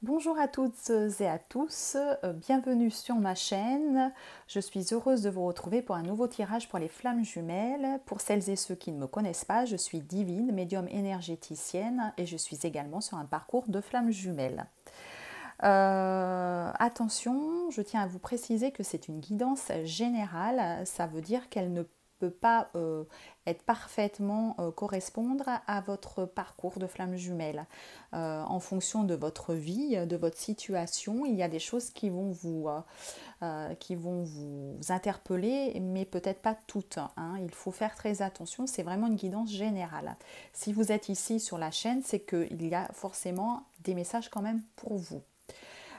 Bonjour à toutes et à tous, bienvenue sur ma chaîne. Je suis heureuse de vous retrouver pour un nouveau tirage pour les flammes jumelles. Pour celles et ceux qui ne me connaissent pas, je suis Divine, médium énergéticienne et je suis également sur un parcours de flammes jumelles. Attention, je tiens à vous préciser que c'est une guidance générale, ça veut dire qu'elle ne peut pas être parfaitement correspondre à votre parcours de flamme jumelle. En fonction de votre vie, de votre situation, il y a des choses qui vont vous interpeller, mais peut-être pas toutes, hein. Il faut faire très attention, c'est vraiment une guidance générale. Si vous êtes ici sur la chaîne, c'est qu'il y a forcément des messages quand même pour vous.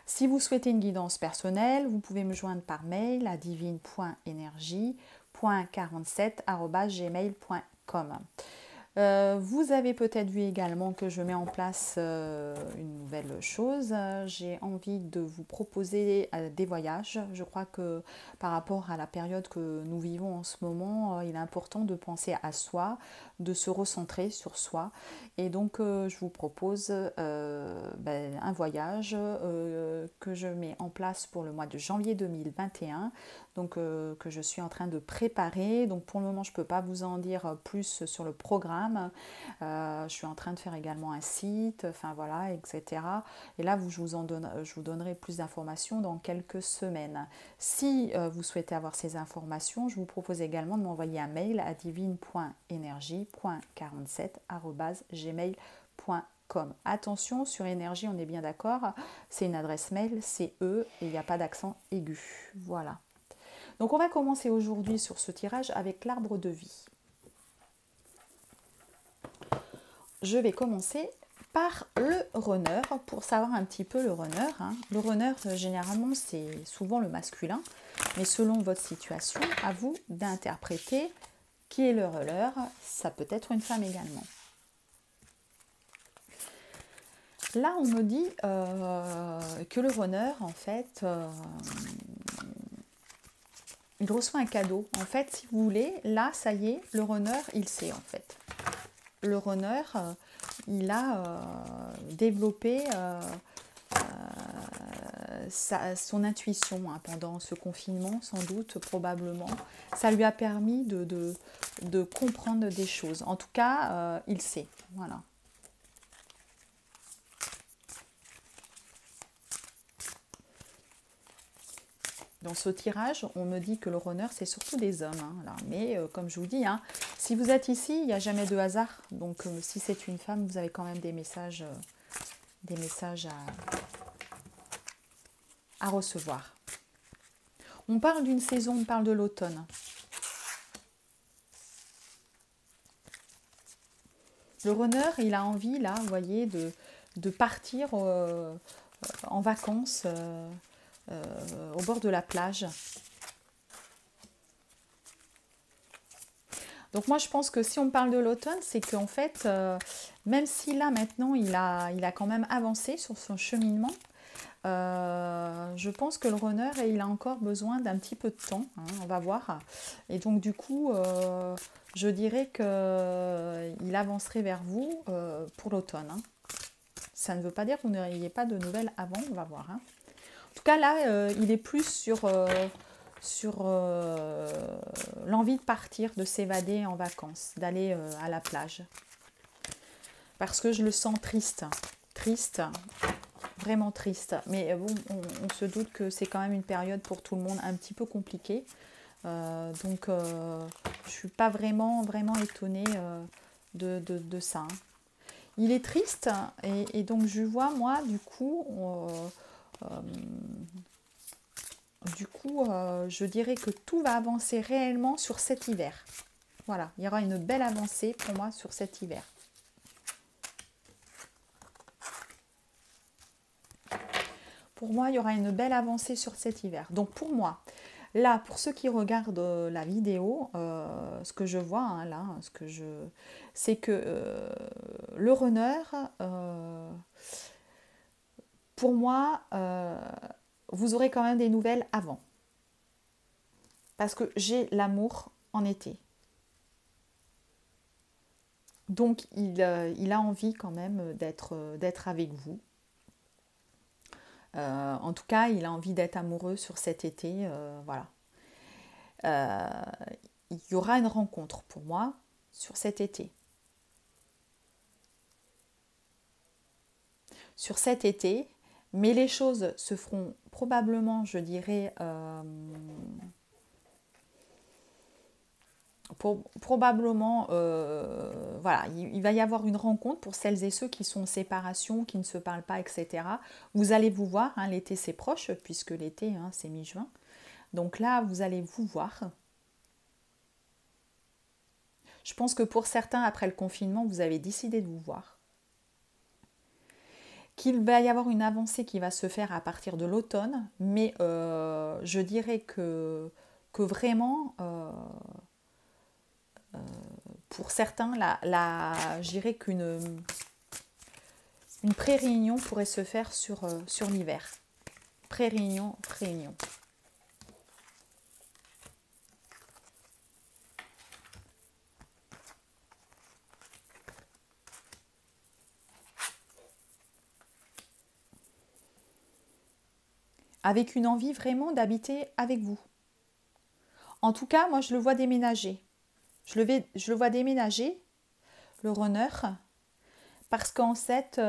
Si vous souhaitez une guidance personnelle, vous pouvez me joindre par mail à divine.energie.47@gmail.com. Vous avez peut-être vu également que je mets en place une nouvelle chose. J'ai envie de vous proposer des voyages. Je crois que par rapport à la période que nous vivons en ce moment, il est important de penser à soi, de se recentrer sur soi. Et donc, je vous propose un voyage que je mets en place pour le mois de janvier 2021, donc que je suis en train de préparer. Donc pour le moment, je ne peux pas vous en dire plus sur le programme. Je suis en train de faire également un site, enfin voilà, etc. Et là, je vous donnerai plus d'informations dans quelques semaines. Si vous souhaitez avoir ces informations, je vous propose également de m'envoyer un mail à divine.energie.47@gmail.com. Attention, sur énergie, on est bien d'accord, c'est une adresse mail, c'est E et il n'y a pas d'accent aigu. Voilà. Donc on va commencer aujourd'hui sur ce tirage avec l'arbre de vie. Je vais commencer par le runner pour savoir un petit peu le runner, hein. Le runner, généralement, c'est souvent le masculin, mais selon votre situation, à vous d'interpréter qui est le runner. Ça peut être une femme également. Là, on me dit que le runner, en fait, il reçoit un cadeau. En fait, si vous voulez, là, ça y est, le runner, il sait, en fait. Le runner, il a développé son intuition, hein, pendant ce confinement, sans doute, probablement. Ça lui a permis de comprendre des choses. En tout cas, il sait. Voilà. Dans ce tirage, on me dit que le runner, c'est surtout des hommes, hein, là. Mais comme je vous dis, hein, si vous êtes ici, il n'y a jamais de hasard. Donc si c'est une femme, vous avez quand même des messages à recevoir. On parle d'une saison, on parle de l'automne. Le runner, il a envie, là, vous voyez, de partir en vacances au bord de la plage. Donc moi, je pense que si on parle de l'automne, c'est qu'en fait, même si là, maintenant, il a quand même avancé sur son cheminement, je pense que le runner, il a encore besoin d'un petit peu de temps, hein, on va voir. Et donc du coup, je dirais qu'il avancerait vers vous pour l'automne, hein. Ça ne veut pas dire que vous n'auriez pas de nouvelles avant, on va voir, hein. En tout cas, là, il est plus sur l'envie de partir, de s'évader en vacances, d'aller à la plage. Parce que je le sens triste, triste, vraiment triste. Mais bon, on se doute que c'est quand même une période pour tout le monde un petit peu compliquée. Donc, je ne suis pas vraiment étonnée de ça, hein. Il est triste et donc je vois, moi, du coup, je dirais que tout va avancer réellement sur cet hiver. Voilà, il y aura une belle avancée pour moi sur cet hiver. Pour moi, il y aura une belle avancée sur cet hiver. Donc pour moi, là, pour ceux qui regardent la vidéo, ce que je vois, hein, là, c'est que le runner, pour moi, vous aurez quand même des nouvelles avant. Parce que j'ai l'amour en été. Donc il a envie quand même d'être avec vous. En tout cas, il a envie d'être amoureux sur cet été. Voilà. Il y aura une rencontre pour moi sur cet été. Sur cet été, mais les choses se feront probablement, je dirais, probablement, voilà, il va y avoir une rencontre pour celles et ceux qui sont en séparation, qui ne se parlent pas, etc. Vous allez vous voir, hein, l'été c'est proche, puisque l'été hein, c'est mi-juin. Donc là, vous allez vous voir. Je pense que pour certains, après le confinement, vous avez décidé de vous voir. Qu'il va y avoir une avancée qui va se faire à partir de l'automne, mais je dirais que vraiment, pour certains, je dirais une pré-réunion pourrait se faire sur l'hiver. Pré-réunion, pré-réunion. Avec une envie vraiment d'habiter avec vous. En tout cas, moi je le vois déménager. Je le vois déménager, le runner, parce qu'en fait,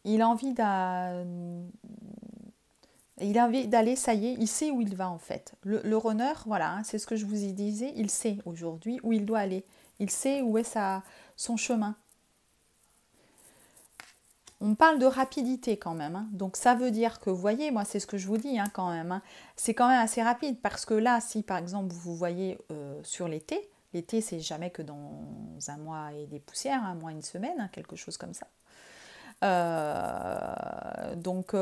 il a envie d'aller, ça y est, il sait où il va en fait. Le runner, voilà, hein, c'est ce que je vous y disais, il sait aujourd'hui où il doit aller. Il sait où est son chemin. On parle de rapidité quand même, hein. Donc ça veut dire que, vous voyez, moi c'est ce que je vous dis hein, quand même, hein. C'est quand même assez rapide parce que là, si par exemple vous voyez sur l'été c'est jamais que dans un mois et des poussières, un mois, une semaine, hein, quelque chose comme ça. Donc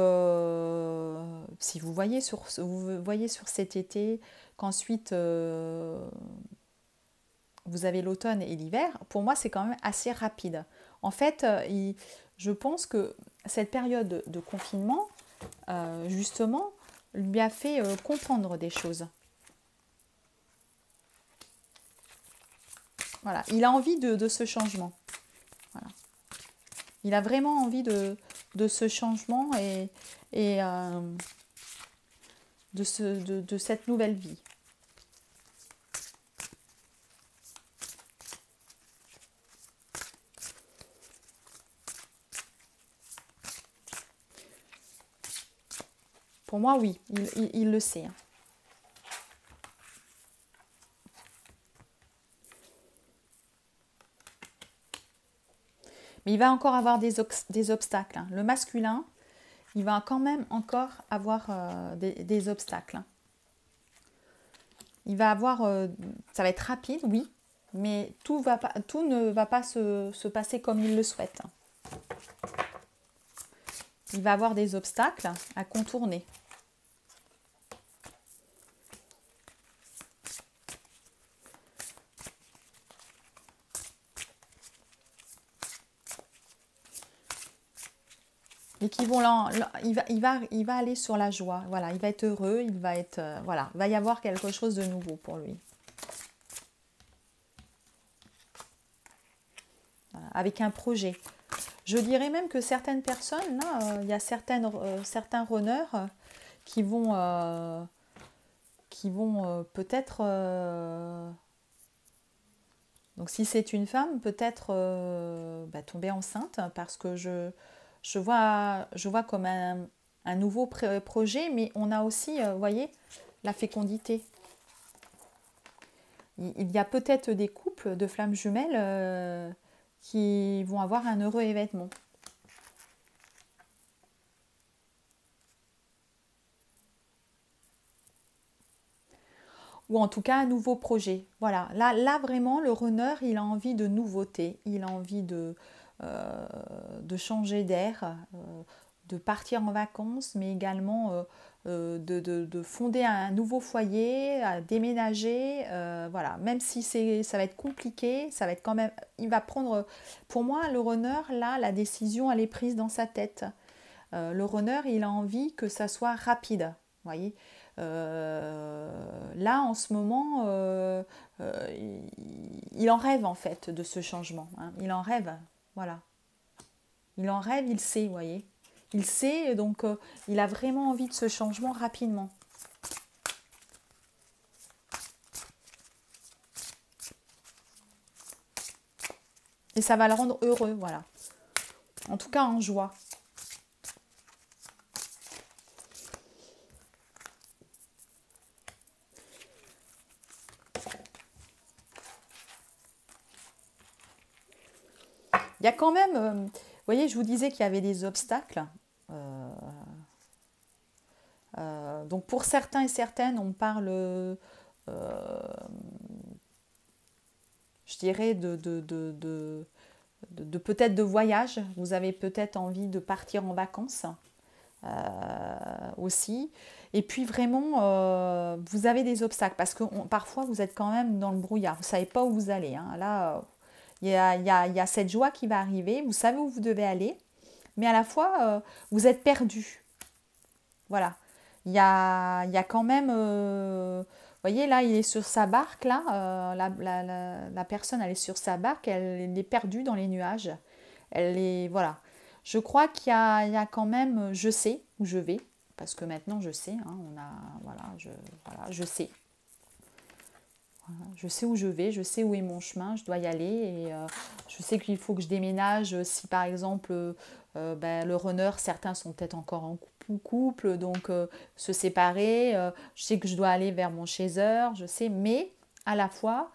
si vous voyez sur cet été qu'ensuite vous avez l'automne et l'hiver, pour moi c'est quand même assez rapide. En fait, je pense que cette période de confinement, justement, lui a fait comprendre des choses. Voilà, il a envie de ce changement. Voilà. Il a vraiment envie de ce changement et de cette nouvelle vie. Pour moi, oui, il le sait. Mais il va encore avoir des obstacles, hein. Le masculin, il va quand même encore avoir des obstacles, hein. Il va avoir, ça va être rapide, oui, mais tout ne va pas se passer comme il le souhaite. Il va avoir des obstacles à contourner. Et qui vont il va aller sur la joie. Voilà, il va être heureux, il va être voilà, il va y avoir quelque chose de nouveau pour lui. Voilà, avec un projet. Je dirais même que certaines personnes, là, il y a certains runners qui vont peut-être donc si c'est une femme, peut-être tomber enceinte parce que je vois comme un nouveau projet, mais on a aussi, vous voyez, la fécondité. Il y a peut-être des couples de flammes jumelles qui vont avoir un heureux événement. Ou en tout cas un nouveau projet. Voilà, là vraiment, le runner, il a envie de nouveautés, il a envie de changer d'air, de partir en vacances, mais également de fonder un nouveau foyer, à déménager. Voilà, même si ça va être compliqué, ça va être quand même. Il va prendre. Pour moi, le runner, là, la décision, elle est prise dans sa tête. Le runner, il a envie que ça soit rapide. Vous voyez. Là, en ce moment, il en rêve en fait de ce changement, hein. Il en rêve, voilà. Il en rêve, il sait, vous voyez. Il sait, donc il a vraiment envie de ce changement rapidement. Et ça va le rendre heureux, voilà. En tout cas, en joie. Il y a quand même, vous voyez, je vous disais qu'il y avait des obstacles. Donc pour certains et certaines, on parle, je dirais, de peut-être de voyage. Vous avez peut-être envie de partir en vacances aussi. Et puis vraiment, vous avez des obstacles parce que parfois vous êtes quand même dans le brouillard. Vous ne savez pas où vous allez. Hein. Là, il y a cette joie qui va arriver. Vous savez où vous devez aller. Mais à la fois, vous êtes perdu. Voilà. Il y a quand même... vous voyez, là, il est sur sa barque. Là, la personne, elle est sur sa barque. Elle est perdue dans les nuages. Elle est... Voilà. Je crois qu'il y a quand même... Je sais où je vais. Parce que maintenant, je sais. Hein, voilà, je sais. Je sais où je vais, je sais où est mon chemin, je dois y aller et je sais qu'il faut que je déménage si par exemple le runner, certains sont peut-être encore en couple, donc se séparer, je sais que je dois aller vers mon chaser, je sais, mais à la fois,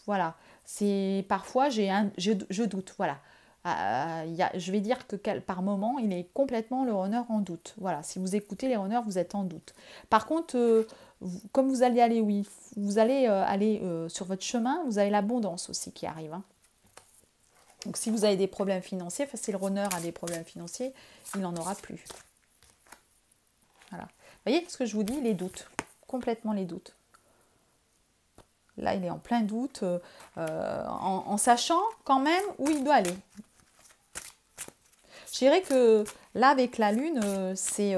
voilà, c'est parfois je doute, voilà. Je vais dire que par moment, il est complètement le runner en doute. Voilà, si vous écoutez les runners, vous êtes en doute. Par contre, comme vous allez aller, oui, vous allez aller sur votre chemin, vous avez l'abondance aussi qui arrive. Hein. Donc si vous avez des problèmes financiers, enfin, si le runner a des problèmes financiers, il n'en aura plus. Voilà. Vous voyez ce que je vous dis, les doutes, complètement les doutes. Là, il est en plein doute, en sachant quand même où il doit aller. Je dirais que là, avec la lune, c'est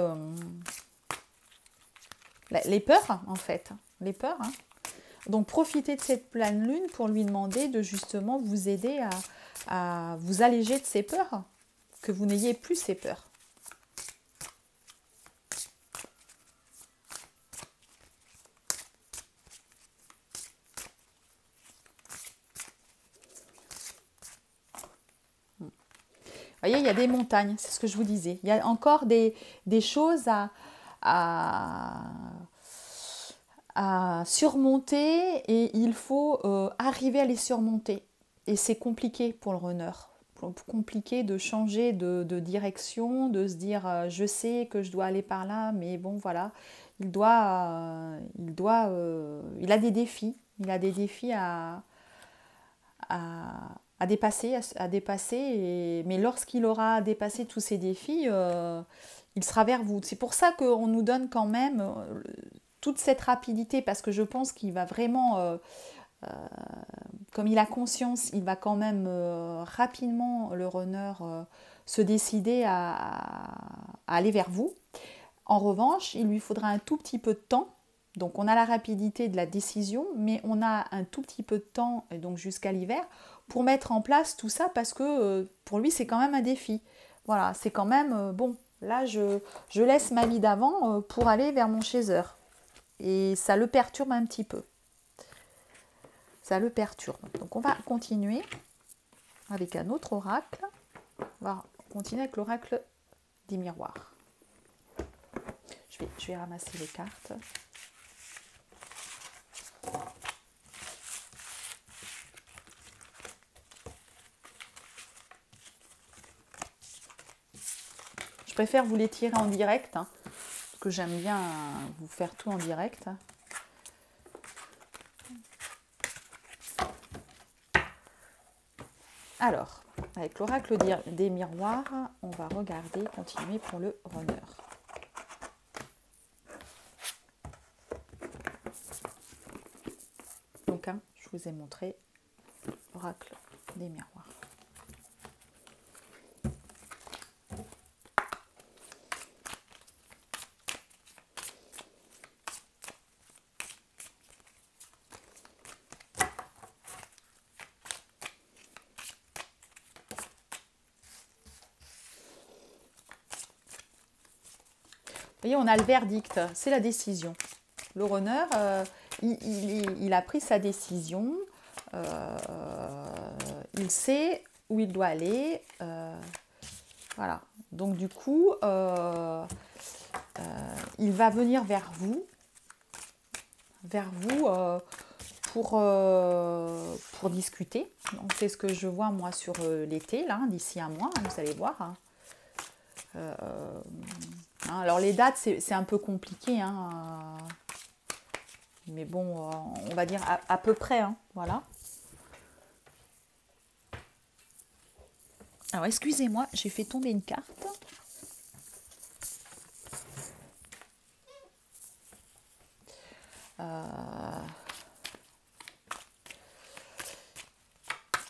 les peurs, en fait. Les peurs. Hein. Donc, profitez de cette pleine lune pour lui demander de justement vous aider à vous alléger de ces peurs. Que vous n'ayez plus ces peurs. Vous voyez, il y a des montagnes, c'est ce que je vous disais. Il y a encore des choses à surmonter et il faut arriver à les surmonter. Et c'est compliqué pour le runner. Compliqué de changer de direction, de se dire je sais que je dois aller par là, mais bon voilà, il a des défis. Il a des défis à dépasser, mais lorsqu'il aura dépassé tous ces défis, il sera vers vous. C'est pour ça qu'on nous donne quand même toute cette rapidité, parce que je pense qu'il va vraiment, comme il a conscience, il va quand même rapidement, le runner, se décider à aller vers vous. En revanche, il lui faudra un tout petit peu de temps. Donc on a la rapidité de la décision, mais on a un tout petit peu de temps, et donc jusqu'à l'hiver, pour mettre en place tout ça, parce que pour lui c'est quand même un défi. Voilà, c'est quand même, bon, là je laisse ma vie d'avant pour aller vers mon chaser. Et ça le perturbe un petit peu. Ça le perturbe. Donc on va continuer avec un autre oracle. On va continuer avec l'oracle des miroirs. Je vais ramasser les cartes. Je préfère vous les tirer en direct, hein, parce que j'aime bien vous faire tout en direct. Alors, avec l'oracle des miroirs, on va regarder, continuer pour le runner. Donc, hein, je vous ai montré l'oracle des miroirs. voyez, on a le verdict, c'est la décision. Le runner, il a pris sa décision, il sait où il doit aller. Voilà. Donc du coup, il va venir vers vous pour discuter. Donc c'est ce que je vois moi sur l'été, là, d'ici un mois, hein, vous allez voir. Hein. Alors les dates, c'est un peu compliqué, hein, mais bon, on va dire à peu près, hein, voilà. Alors excusez-moi, j'ai fait tomber une carte.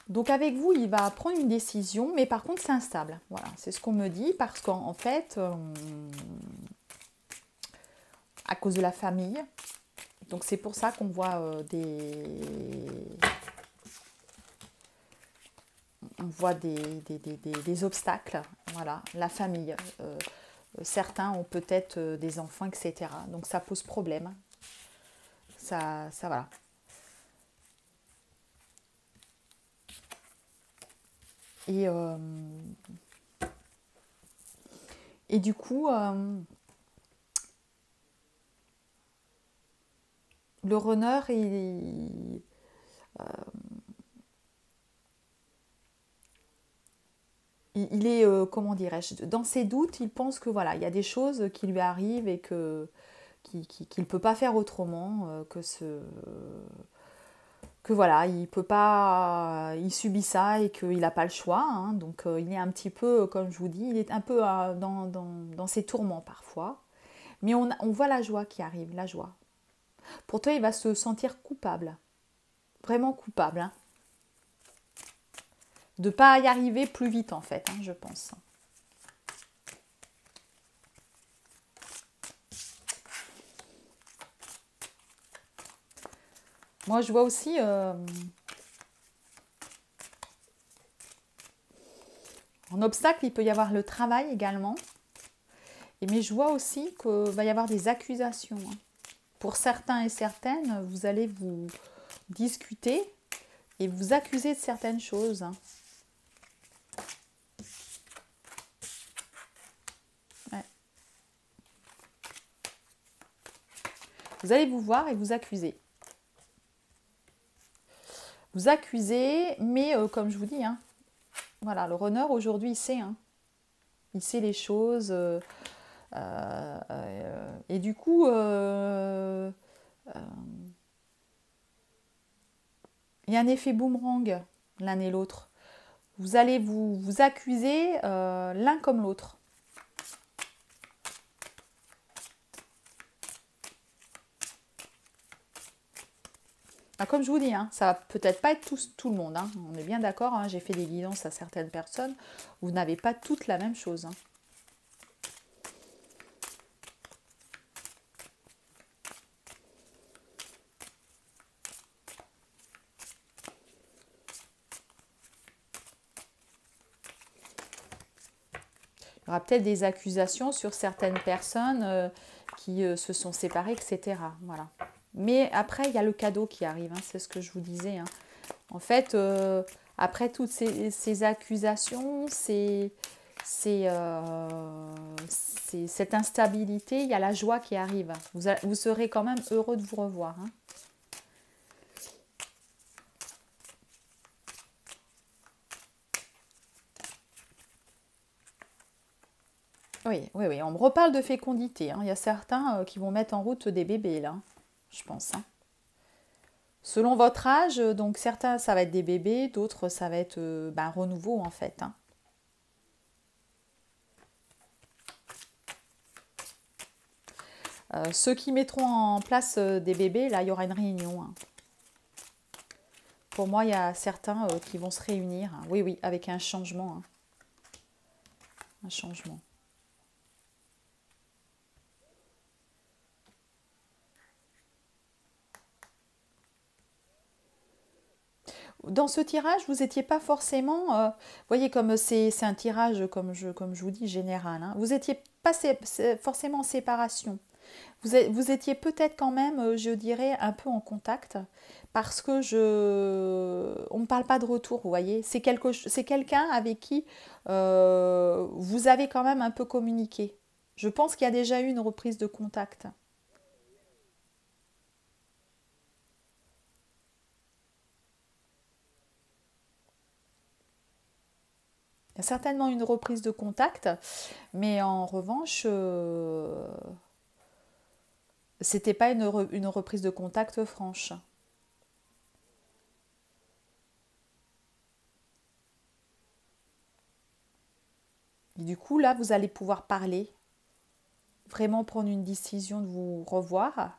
Donc avec vous, il va prendre une décision, mais par contre c'est instable. Voilà, c'est ce qu'on me dit, parce qu'en fait, à cause de la famille, donc c'est pour ça qu'on voit des obstacles. Voilà, la famille. Certains ont peut-être des enfants, etc. Donc ça pose problème. Ça voilà. Et du coup, le runner, il est, comment dirais-je, dans ses doutes, il pense que voilà, il y a des choses qui lui arrivent et qu'il ne peut pas faire autrement, que voilà, il peut pas, il subit ça et qu'il n'a pas le choix. Hein. Donc il est un petit peu, comme je vous dis, il est un peu dans ses tourments parfois. Mais on voit la joie qui arrive, la joie. Pourtant, il va se sentir coupable, vraiment coupable, hein, de ne pas y arriver plus vite en fait, hein, je pense. Moi, je vois aussi en obstacle, il peut y avoir le travail également. Mais je vois aussi qu'il va y avoir des accusations. Hein. Pour certains et certaines, vous allez vous discuter et vous accuser de certaines choses. Hein. Ouais. Vous allez vous voir et vous accuser. Vous accusez, mais comme je vous dis, hein, voilà, le runner aujourd'hui, il sait. Hein. Il sait les choses. Et du coup, il y a un effet boomerang l'un et l'autre. Vous allez vous accuser l'un comme l'autre. Comme je vous dis, hein, ça va peut-être pas être tout le monde. Hein. On est bien d'accord, hein, j'ai fait des guidances à certaines personnes. Vous n'avez pas toutes la même chose. Hein. Il y aura peut-être des accusations sur certaines personnes qui se sont séparées, etc. Voilà. Mais après, il y a le cadeau qui arrive, hein, c'est ce que je vous disais. Hein. En fait, après toutes ces accusations, c'est cette instabilité, il y a la joie qui arrive. Vous serez quand même heureux de vous revoir. Hein. Oui, oui, oui, on me reparle de fécondité. Hein. Il y a certains qui vont mettre en route des bébés, là, je pense. Hein. Selon votre âge, donc certains, ça va être des bébés, d'autres, ça va être un renouveau, en fait. Hein. Ceux qui mettront en place des bébés, là, il y aura une réunion. Hein. Pour moi, il y a certains qui vont se réunir. Hein. Oui, oui, avec un changement. Hein. Un changement. Dans ce tirage, vous n'étiez pas forcément, vous voyez comme c'est un tirage, comme je vous dis, général, hein, vous n'étiez pas forcément en séparation. Vous étiez peut-être quand même, je dirais, un peu en contact, parce que on ne parle pas de retour, vous voyez. C'est quelqu'un avec qui vous avez quand même un peu communiqué. Je pense qu'il y a déjà eu une reprise de contact. Il y a certainement une reprise de contact, mais en revanche, c'était pas une reprise de contact franche. Et du coup, là, vous allez pouvoir parler, vraiment prendre une décision de vous revoir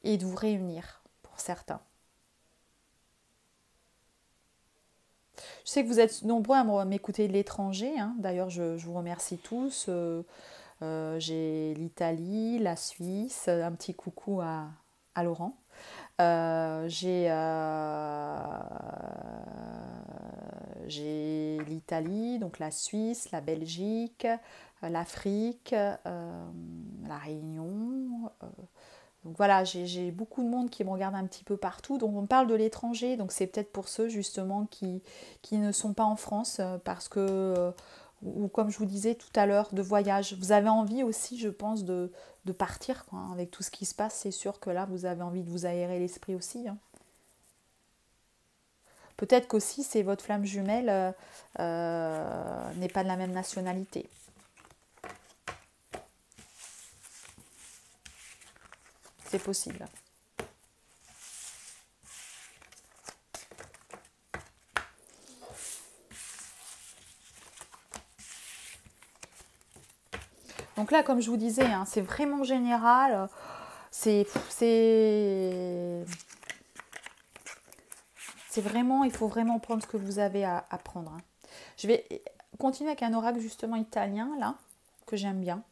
et de vous réunir pour certains. Je sais que vous êtes nombreux à m'écouter de l'étranger, hein. D'ailleurs, je vous remercie tous. J'ai l'Italie, la Suisse, un petit coucou à Laurent. J'ai l'Italie, donc la Suisse, la Belgique, l'Afrique, la Réunion. Donc voilà, j'ai beaucoup de monde qui me regarde un petit peu partout. Donc on parle de l'étranger, donc c'est peut-être pour ceux justement qui ne sont pas en France, parce que, ou comme je vous disais tout à l'heure, de voyage. Vous avez envie aussi, je pense, de partir, quoi, hein. Avec tout ce qui se passe, c'est sûr que là, vous avez envie de vous aérer l'esprit aussi, hein. Peut-être qu'aussi, c'est votre flamme jumelle n'est pas de la même nationalité. C'est possible. Donc là, comme je vous disais, hein, c'est vraiment général. C'est vraiment, il faut vraiment prendre ce que vous avez à prendre, hein. Je vais continuer avec un oracle justement italien, là, que j'aime bien.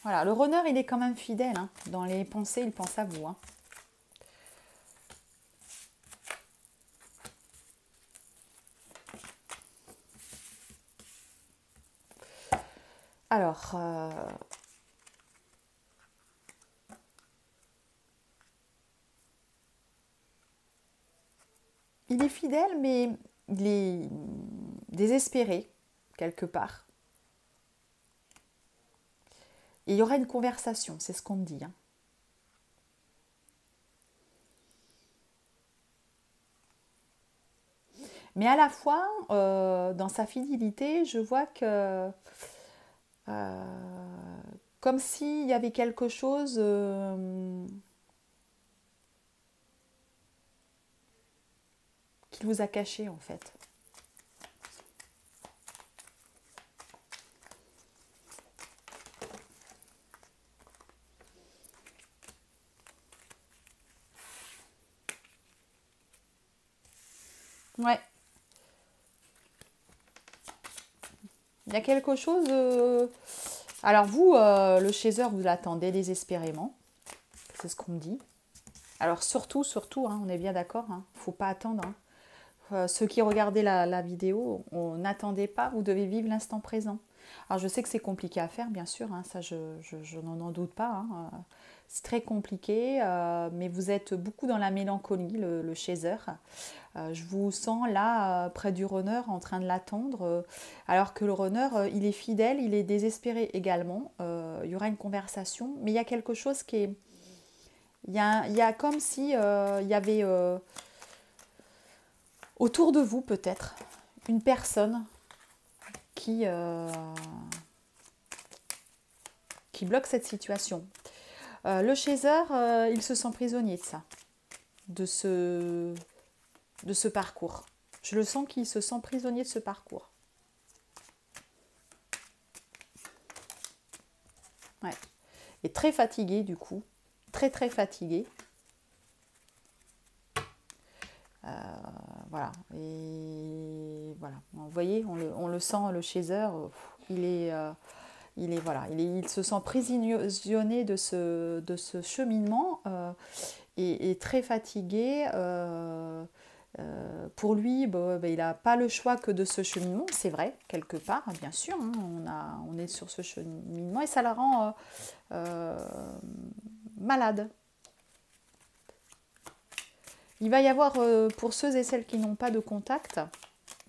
Voilà, le runner, il est quand même fidèle, hein. Dans les pensées, il pense à vous, hein. Alors, il est fidèle, mais il est désespéré, quelque part. Et il y aura une conversation, c'est ce qu'on me dit, hein. Mais à la fois, dans sa fidélité, je vois que comme s'il y avait quelque chose qu'il vous a caché en fait. Ouais, il y a quelque chose. Alors vous, le chaser, vous l'attendez désespérément. C'est ce qu'on me dit. Alors surtout, hein, on est bien d'accord, hein, faut pas attendre, hein. Ceux qui regardaient la vidéo, on n'attendait pas, vous devez vivre l'instant présent. Alors je sais que c'est compliqué à faire, bien sûr, hein, ça je n'en doute pas, hein. C'est très compliqué, mais vous êtes beaucoup dans la mélancolie, le chaser. Je vous sens là, près du runner, en train de l'attendre, alors que le runner, il est fidèle, il est désespéré également. Il y aura une conversation, mais il y a quelque chose qui est... il y a comme si il y avait autour de vous peut-être une personne qui, qui bloque cette situation. Le chaser, il se sent prisonnier de ça, de ce parcours. Je le sens qu'il se sent prisonnier de ce parcours. Ouais. Et très fatigué du coup, très très fatigué. Voilà. Et Vous voyez, on le sent, le chaser, voilà, il se sent prisonnier de ce cheminement et très fatigué. Pour lui, il n'a pas le choix que de ce cheminement, c'est vrai, quelque part, bien sûr, hein, on est sur ce cheminement et ça la rend malade. Il va y avoir, pour ceux et celles qui n'ont pas de contact,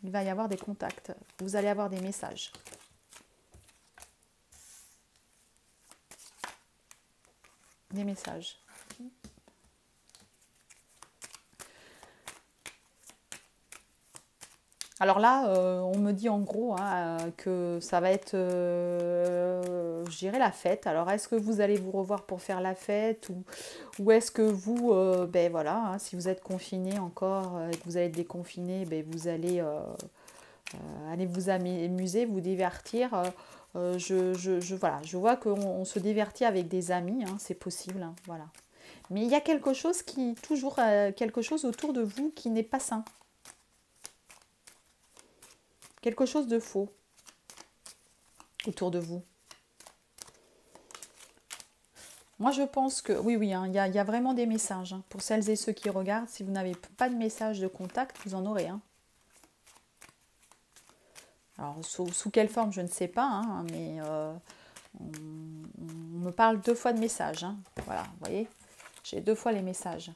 il va y avoir des contacts, vous allez avoir des messages. Des messages. Alors là, on me dit en gros hein, que ça va être, je dirais, la fête. Alors, est-ce que vous allez vous revoir pour faire la fête ou est-ce que vous, ben voilà, hein, si vous êtes confiné encore et que vous allez être déconfiné, ben vous allez aller vous amuser, vous divertir. Voilà, je vois qu'on se divertit avec des amis, hein, c'est possible, hein, voilà. Mais il y a quelque chose toujours quelque chose autour de vous qui n'est pas sain. Quelque chose de faux autour de vous. Moi, je pense que, oui, hein, y a vraiment des messages. Hein. Pour celles et ceux qui regardent, si vous n'avez pas de message de contact, vous en aurez un. Hein. Alors, sous quelle forme, je ne sais pas, hein, mais on me parle 2 fois de messages. Hein. Voilà, vous voyez, j'ai 2 fois les messages.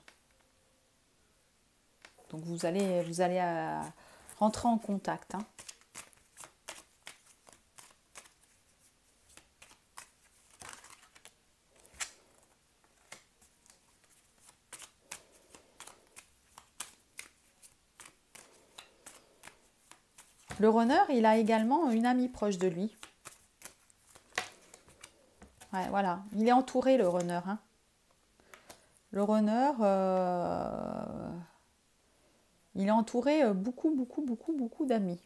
Donc, vous allez rentrer en contact. Hein. Le runner, il a également une amie proche de lui. Ouais, voilà, il est entouré, le runner. Hein. Le runner, il est entouré beaucoup d'amis.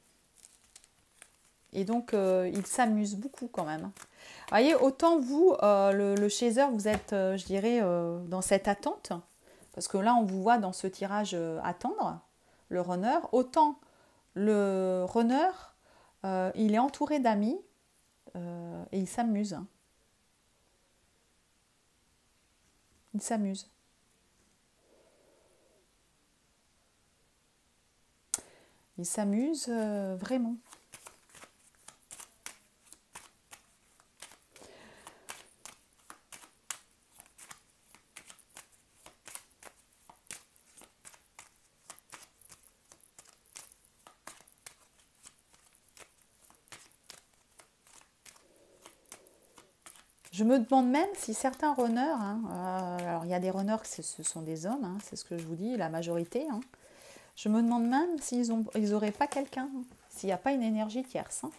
Et donc, il s'amuse beaucoup quand même. Vous voyez, autant vous, le chaser, vous êtes, je dirais, dans cette attente. Parce que là, on vous voit dans ce tirage attendre, le runner. Autant le runner, il est entouré d'amis et il s'amuse. Hein. Il s'amuse. Il s'amuse vraiment. Je me demande même si certains runners, hein, alors il y a des runners, ce sont des hommes, hein, c'est ce que je vous dis, la majorité. Hein, je me demande même s'ils n'auraient pas quelqu'un, hein, s'il n'y a pas une énergie tierce. Hein.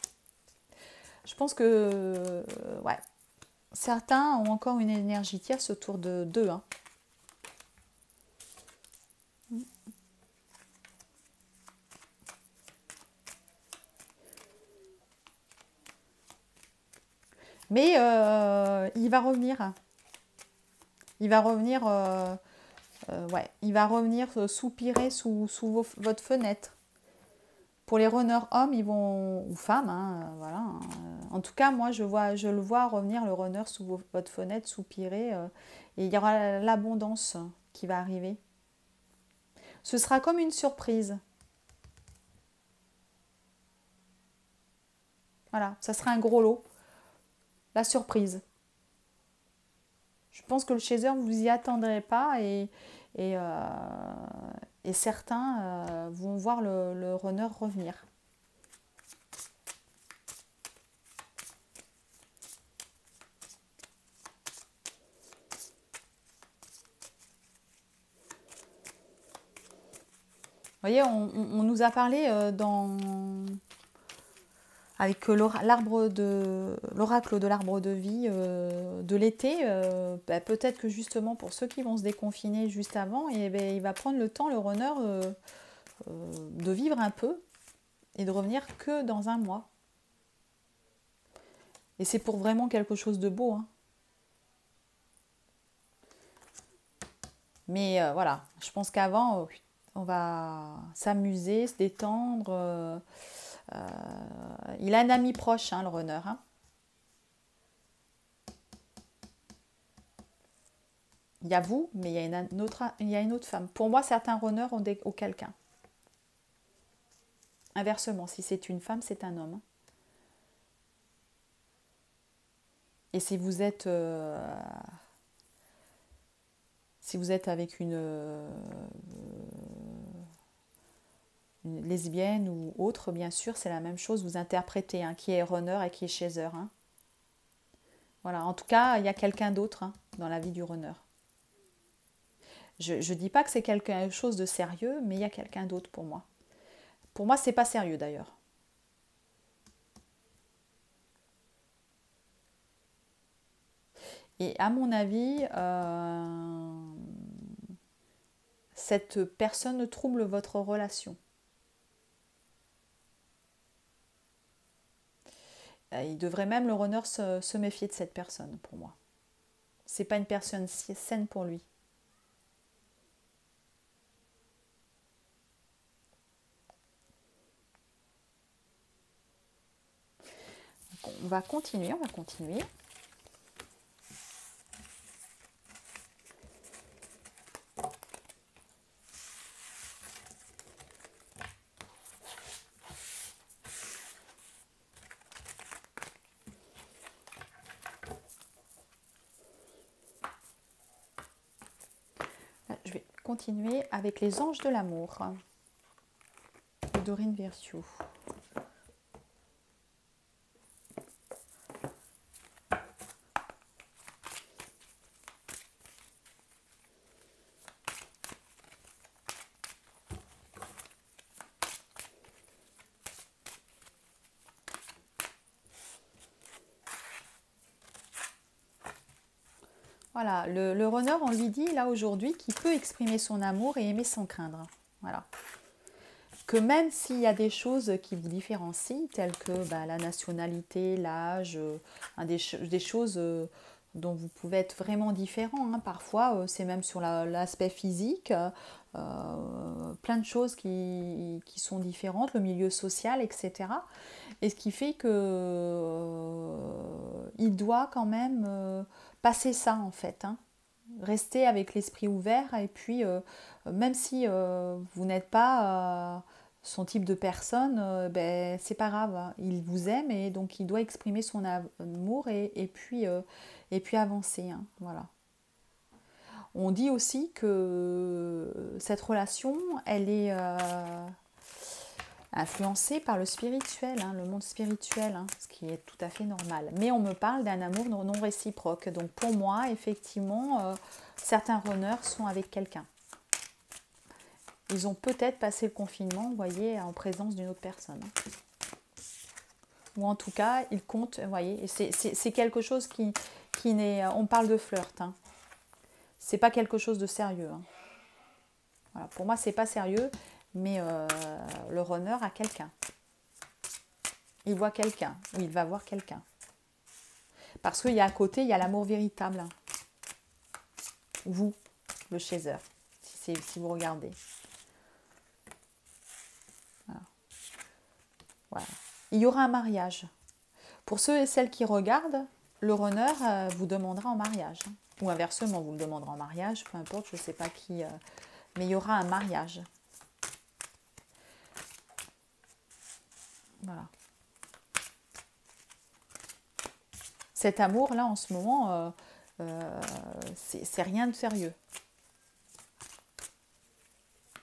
Je pense que ouais, certains ont encore une énergie tierce autour d'eux. Hein. Mais il va revenir. Il va revenir, ouais, il va revenir soupirer sous votre fenêtre. Pour les runners hommes, ils vont ou femmes, hein, voilà. Hein. En tout cas, moi, je le vois revenir le runner sous votre fenêtre, soupirer, et il y aura l'abondance qui va arriver. Ce sera comme une surprise. Voilà, ça sera un gros lot. La surprise. Je pense que le chaser, vous y attendrez pas et certains vont voir le runner revenir. Vous voyez, on nous a parlé avec l'oracle de l'arbre de vie de l'été, peut-être que justement pour ceux qui vont se déconfiner juste avant, il va prendre le temps, le runner, de vivre un peu et de revenir que dans un mois. Et c'est pour vraiment quelque chose de beau. Hein. Mais voilà, je pense qu'avant, on va s'amuser, se détendre. Il a un ami proche, hein, le runner. Hein. Il y a vous, mais il y a une autre femme. Pour moi, certains runners ont quelqu'un. Inversement, si c'est une femme, c'est un homme. Hein. Et si vous êtes avec une lesbienne ou autre, bien sûr, c'est la même chose. Vous interprétez hein, qui est runner et qui est chaser. Hein. Voilà. En tout cas, il y a quelqu'un d'autre hein, dans la vie du runner. Je ne dis pas que c'est quelque chose de sérieux, mais il y a quelqu'un d'autre pour moi. Pour moi, c'est pas sérieux d'ailleurs. Et à mon avis, cette personne trouble votre relation. Il devrait même, le runner, se méfier de cette personne, pour moi. C'est pas une personne saine pour lui. Donc, on va continuer. Je vais continuer avec les anges de l'amour de Dorine Virtue. Voilà, le runner, on lui dit là aujourd'hui qu'il peut exprimer son amour et aimer sans craindre. Voilà. Que même s'il y a des choses qui vous différencient, telles que la nationalité, l'âge, des choses dont vous pouvez être vraiment différent. Hein. Parfois, c'est même sur l'aspect physique, plein de choses qui sont différentes, le milieu social, etc. Et ce qui fait que il doit quand même passer ça en fait. Hein. Rester avec l'esprit ouvert et puis même si vous n'êtes pas son type de personne, c'est pas grave. Hein. Il vous aime et donc il doit exprimer son amour et puis avancer. Hein. Voilà. On dit aussi que cette relation, elle est influencée par le spirituel, hein, le monde spirituel, hein, ce qui est tout à fait normal. Mais on me parle d'un amour non réciproque. Donc pour moi, effectivement, certains runners sont avec quelqu'un. Ils ont peut-être passé le confinement, vous voyez, en présence d'une autre personne. Ou en tout cas, ils comptent, vous voyez, c'est quelque chose qui n'est... On parle de flirt, hein. C'est pas quelque chose de sérieux. Hein. Voilà, pour moi, c'est pas sérieux, mais le runner a quelqu'un. Il voit quelqu'un, ou il va voir quelqu'un. Parce qu'il y a à côté, il y a l'amour véritable. Hein. Vous, le chaser, si vous regardez. Voilà. Il y aura un mariage. Pour ceux et celles qui regardent, le runner vous demandera en mariage. Hein. Ou inversement, vous le demanderez en mariage, peu importe, je ne sais pas qui. Mais il y aura un mariage. Voilà. Cet amour-là, en ce moment, c'est rien de sérieux.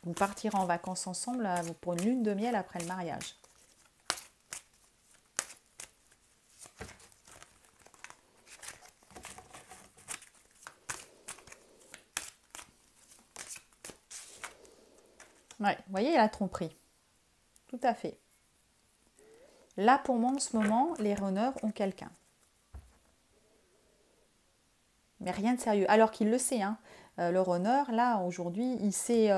Vous partirez en vacances ensemble pour une lune de miel après le mariage. Ouais, vous voyez, la tromperie. Tout à fait. Là, pour moi, en ce moment, les runners ont quelqu'un. Mais rien de sérieux. Alors qu'il le sait, hein. Le runner, là, aujourd'hui, il sait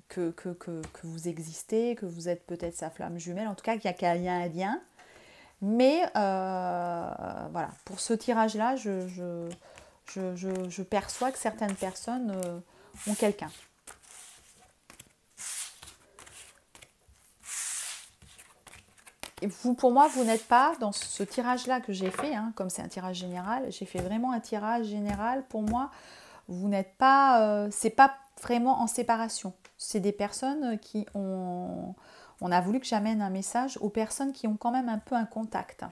que vous existez, que vous êtes peut-être sa flamme jumelle, en tout cas qu'il y a un lien. Mais voilà, pour ce tirage-là, je perçois que certaines personnes ont quelqu'un. vous, pour moi, vous n'êtes pas dans ce tirage-là que j'ai fait, hein, comme c'est un tirage général. J'ai fait vraiment un tirage général. Pour moi, vous n'êtes pas, c'est pas vraiment en séparation. C'est des personnes qui ont, on a voulu que j'amène un message aux personnes qui ont quand même un peu un contact.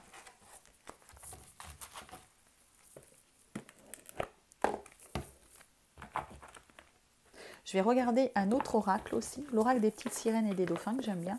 Je vais regarder un autre oracle aussi, l'oracle des petites sirènes et des dauphins que j'aime bien.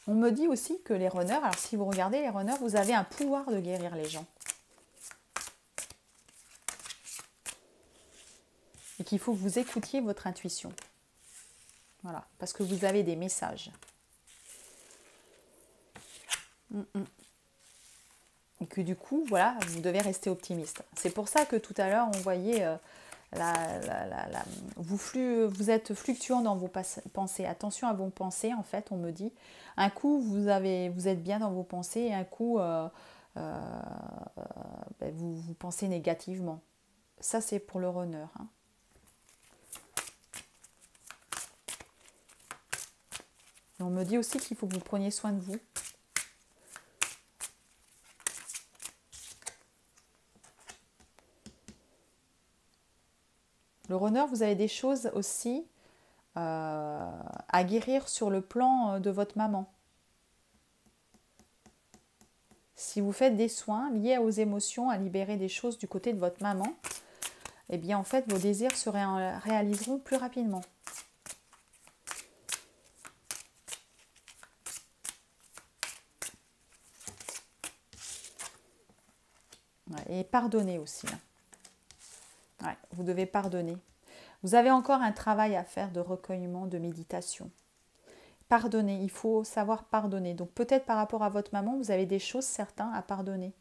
On me dit aussi que les runners, alors si vous regardez les runners, vous avez un pouvoir de guérir les gens. Et qu'il faut que vous écoutiez votre intuition. Voilà, parce que vous avez des messages. Et que du coup, voilà, vous devez rester optimiste. C'est pour ça que tout à l'heure, on voyait... vous êtes fluctuant dans vos pensées. Attention à vos pensées, en fait, on me dit. Un coup, vous êtes bien dans vos pensées et un coup, vous pensez négativement. Ça, c'est pour le runner. Hein. Et on me dit aussi qu'il faut que vous preniez soin de vous. Le runner, vous avez des choses aussi à guérir sur le plan de votre maman. Si vous faites des soins liés aux émotions, à libérer des choses du côté de votre maman, eh bien en fait vos désirs se réaliseront plus rapidement. Ouais, et pardonner aussi. Hein. Ouais, vous devez pardonner. Vous avez encore un travail à faire de recueillement, de méditation. Pardonner, il faut savoir pardonner. Donc peut-être par rapport à votre maman, vous avez des choses certaines à pardonner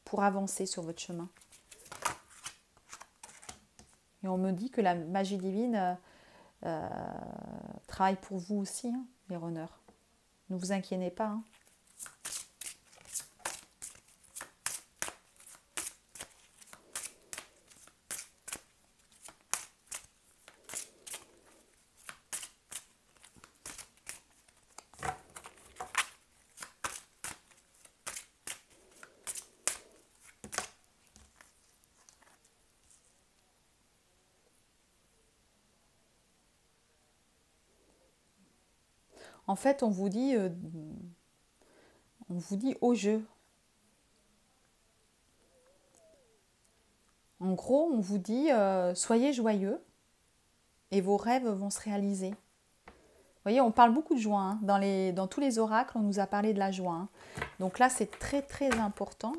pour avancer sur votre chemin. Et on me dit que la magie divine travaille pour vous aussi, hein, les runners. Ne vous inquiétez pas. Hein. En fait, on vous dit au jeu. En gros, on vous dit soyez joyeux et vos rêves vont se réaliser. Vous voyez, on parle beaucoup de joie. Hein. Dans tous les oracles, on nous a parlé de la joie. Hein. Donc là, c'est très très important,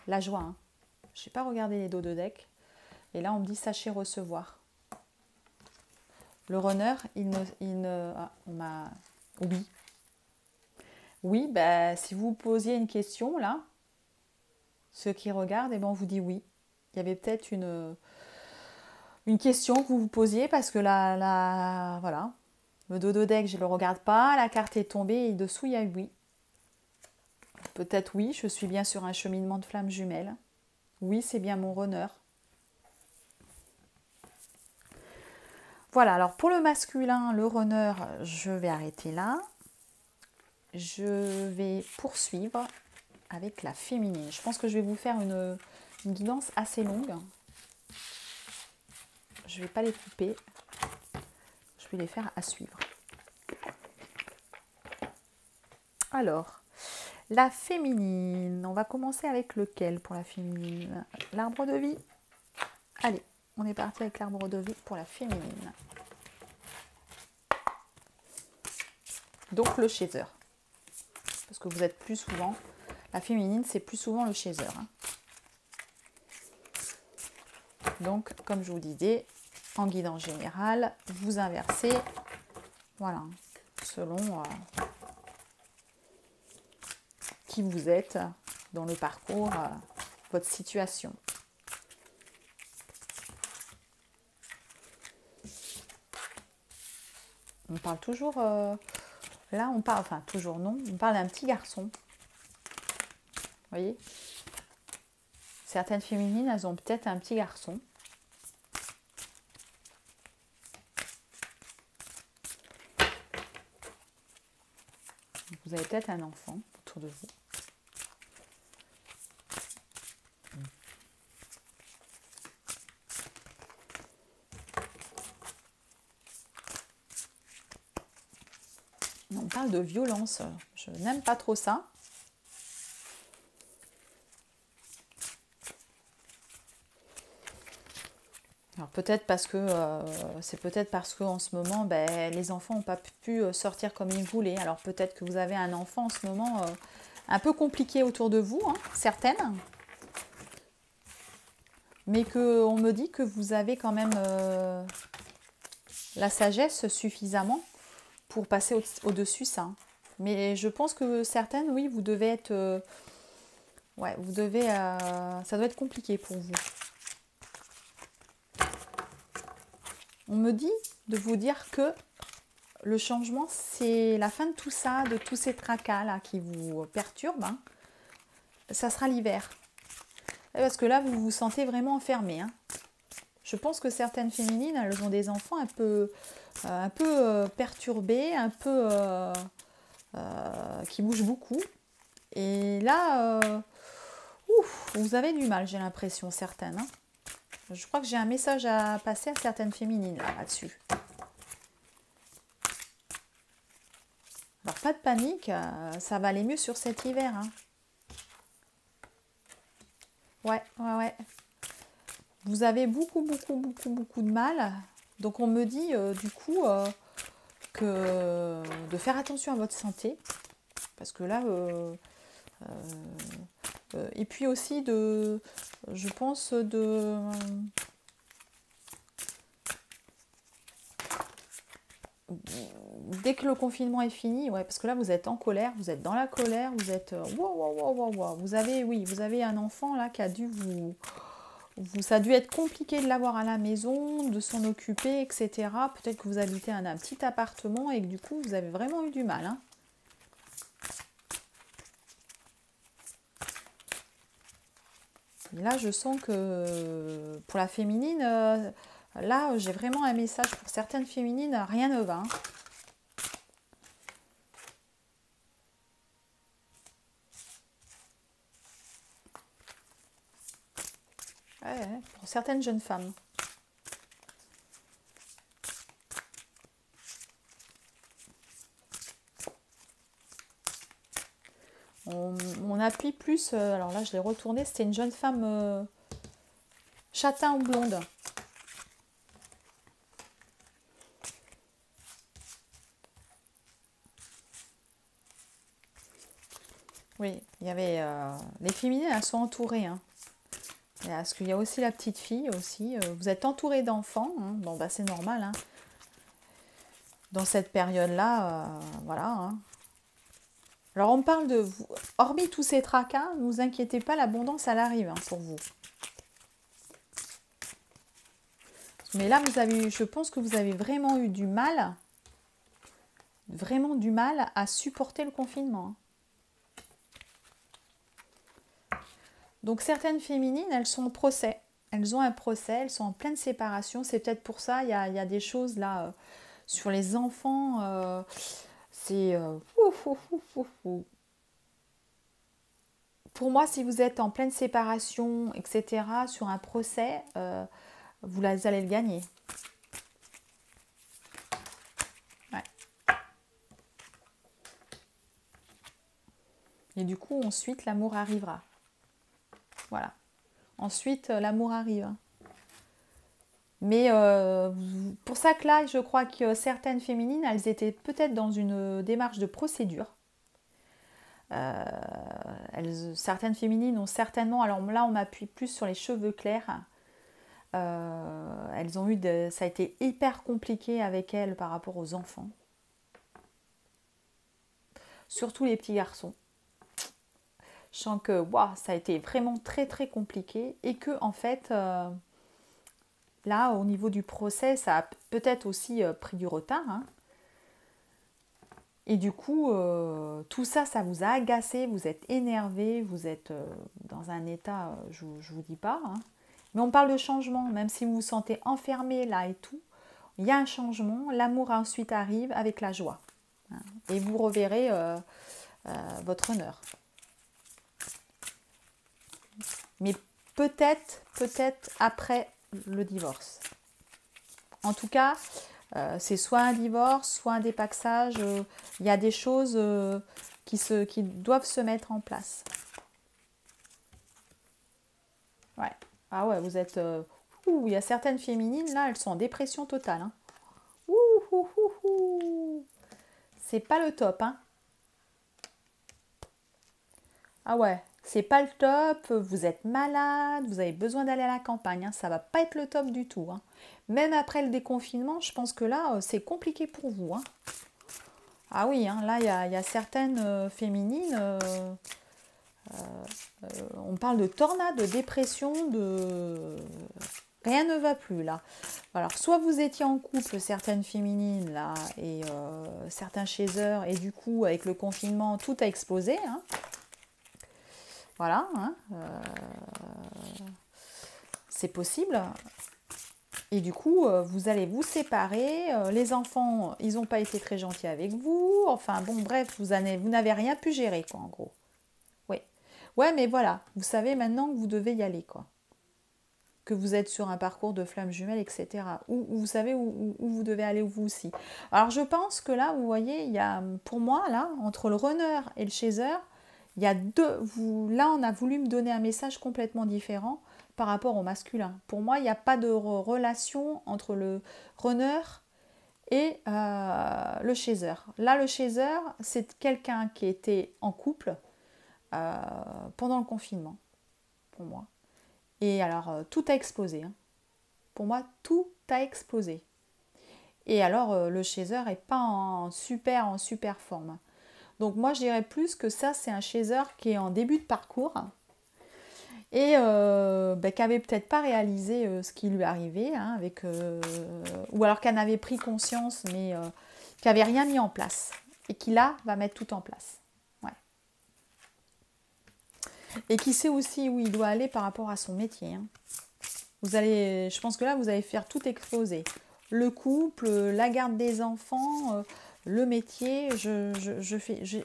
la joie. Hein. Je n'ai pas regardé les dos de deck. Et là, on me dit sachez recevoir. Le runner, on m'a... Oui. Oui, ben, si vous posiez une question, là, ceux qui regardent, eh ben, on vous dit oui. Il y avait peut-être une question que vous vous posiez parce que voilà, le dodo deck, je ne le regarde pas, la carte est tombée et dessous, il y a oui. Peut-être oui, je suis bien sur un cheminement de flammes jumelles. Oui, c'est bien mon runner. Voilà, alors pour le masculin, le runner, je vais arrêter là. Je vais poursuivre avec la féminine. Je pense que je vais vous faire une guidance assez longue. Je ne vais pas les couper. Je vais les faire à suivre. Alors, la féminine. On va commencer avec lequel pour la féminine? L'arbre de vie. Allez, on est parti avec l'arbre de vie pour la féminine. Donc le chaser. Parce que vous êtes plus souvent... La féminine, c'est plus souvent le chaser. Hein. Donc, comme je vous disais, en guidance générale, vous inversez, voilà, selon qui vous êtes dans le parcours, votre situation. On parle toujours... là, on parle... Enfin, toujours non. On parle d'un petit garçon. Vous voyez? Certaines féminines, elles ont peut-être un petit garçon. Vous avez peut-être un enfant autour de vous. On parle de violence. Je n'aime pas trop ça. Alors peut-être parce que c'est peut-être parce qu'en ce moment, ben, les enfants n'ont pas pu sortir comme ils voulaient. Alors peut-être que vous avez un enfant en ce moment un peu compliqué autour de vous, hein, certaines. Mais qu'on me dit que vous avez quand même la sagesse suffisamment pour passer au-dessus ça. Mais je pense que certaines, oui, vous devez être... ouais, vous devez... ça doit être compliqué pour vous. On me dit de vous dire que le changement, c'est la fin de tout ça, de tous ces tracas là qui vous perturbent. Hein. Ça sera l'hiver. Parce que là, vous vous sentez vraiment enfermé. Hein. Je pense que certaines féminines, elles ont des enfants un peu perturbés, un peu qui bougent beaucoup. Et là, vous avez du mal, j'ai l'impression, certaines. Hein. Je crois que j'ai un message à passer à certaines féminines là-dessus. Alors, pas de panique, ça va aller mieux sur cet hiver. Hein. Ouais. Vous avez beaucoup de mal. Donc, on me dit, du coup, que de faire attention à votre santé. Parce que là, et puis aussi je pense dès que le confinement est fini, ouais, parce que là vous êtes en colère, vous êtes dans la colère, vous êtes wow. Vous avez un enfant là qui a dû ça a dû être compliqué de l'avoir à la maison, de s'en occuper, etc. Peut-être que vous habitez un petit appartement et que du coup vous avez vraiment eu du mal. Hein. Là, je sens que pour la féminine, là, j'ai vraiment un message pour certaines féminines, rien ne va. Hein. Ouais, pour certaines jeunes femmes. On appuie plus, alors là je l'ai retourné, c'était une jeune femme châtain ou blonde. Oui, il y avait les féminines, elles sont entourées. Hein. Parce qu'il y a aussi la petite fille aussi. Vous êtes entouré d'enfants, hein. Bon bah c'est normal. Hein. Dans cette période-là, voilà. Hein. Alors on me parle de vous. Hormis tous ces tracas, ne vous inquiétez pas, l'abondance elle arrive hein, pour vous. Mais là, je pense que vous avez vraiment eu du mal à supporter le confinement. Donc certaines féminines, elles sont en procès. Elles ont un procès, elles sont en pleine séparation. C'est peut-être pour ça, il y a des choses là sur les enfants. C'est... Pour moi, si vous êtes en pleine séparation, etc., sur un procès, vous allez le gagner. Ouais. Et du coup, ensuite, l'amour arrivera. Voilà. Ensuite, l'amour arrive. Mais pour ça que là, je crois que certaines féminines, elles étaient peut-être dans une démarche de procédure. Certaines féminines ont certainement, alors là on m'appuie plus sur les cheveux clairs, elles ont eu, ça a été hyper compliqué avec elles par rapport aux enfants. Surtout les petits garçons. Je sens que ça a été vraiment très compliqué et que en fait, là au niveau du procès, ça a peut-être aussi pris du retard. Hein. Et du coup, tout ça, ça vous a agacé, vous êtes énervé, vous êtes dans un état, je ne vous dis pas. Hein. Mais on parle de changement, même si vous vous sentez enfermé là et tout, il y a un changement, l'amour ensuite arrive avec la joie. Hein. Et vous reverrez votre honneur. Mais peut-être après le divorce. En tout cas, c'est soit un divorce, soit un dépaxage. Il y a des choses qui doivent se mettre en place. Ouais. Ah ouais, vous êtes... il y a certaines féminines, là, elles sont en dépression totale. Hein. C'est pas le top, hein. Ah ouais, c'est pas le top, vous êtes malade, vous avez besoin d'aller à la campagne, hein. Ça va pas être le top du tout. Hein. Même après le déconfinement, je pense que là, c'est compliqué pour vous. Hein. Ah oui, hein, là, il y a certaines féminines, on parle de tornade, de dépression, de... Rien ne va plus là. Alors, soit vous étiez en couple, certaines féminines là, et certains chasseurs, et du coup, avec le confinement, tout a explosé. Hein. Voilà, hein, c'est possible. Et du coup, vous allez vous séparer. Les enfants, ils n'ont pas été très gentils avec vous. Enfin, bon, bref, vous n'avez rien pu gérer, quoi, en gros. Oui. Ouais, mais voilà, vous savez maintenant que vous devez y aller, quoi. Que vous êtes sur un parcours de flammes jumelles, etc. Ou vous savez où vous devez aller vous aussi. Alors, je pense que là, vous voyez, il y a, pour moi, là, entre le runner et le chaser, il y a là, on a voulu me donner un message complètement différent par rapport au masculin. Pour moi, il n'y a pas de relation entre le runner et le chaser. Là, le chaser, c'est quelqu'un qui était en couple pendant le confinement, pour moi. Et alors, tout a explosé. Hein. Pour moi, tout a explosé. Et alors, le chaser n'est pas en super forme. Donc moi, je dirais plus que ça, c'est un chaser qui est en début de parcours et qui n'avait peut-être pas réalisé ce qui lui arrivait, hein, ou alors qu'elle n'avait pris conscience, mais qui n'avait rien mis en place. Et qui là, va mettre tout en place. Ouais. Et qui sait aussi où il doit aller par rapport à son métier. Hein. Je pense que là, vous allez faire tout exploser. Le couple, la garde des enfants, le métier,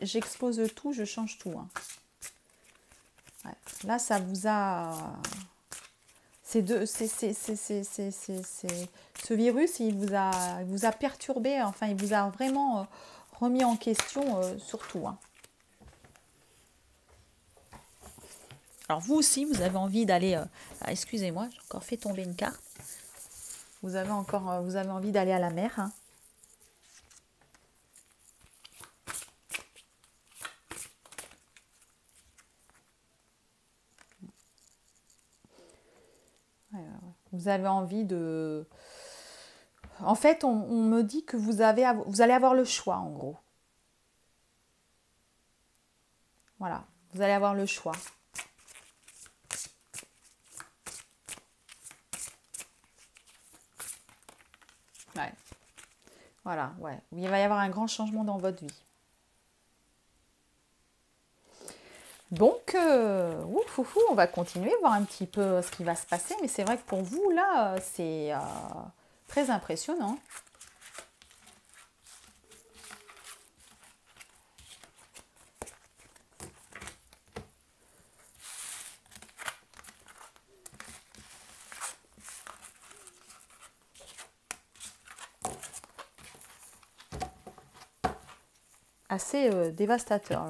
j'expose tout, je change tout. Hein. Ouais. Là, ça vous a... Ce virus, il vous a perturbé, enfin, il vous a vraiment remis en question surtout. Hein. Alors, vous aussi, vous avez envie d'aller... excusez-moi, j'ai encore fait tomber une carte. Vous avez envie d'aller à la mer. Hein. Vous avez envie de... En fait, on me dit que vous allez avoir le choix, en gros. Voilà, vous allez avoir le choix. Ouais. Voilà, ouais. Il va y avoir un grand changement dans votre vie. Donc, on va continuer, voir un petit peu ce qui va se passer. Mais c'est vrai que pour vous, là, c'est très impressionnant. Assez dévastateur.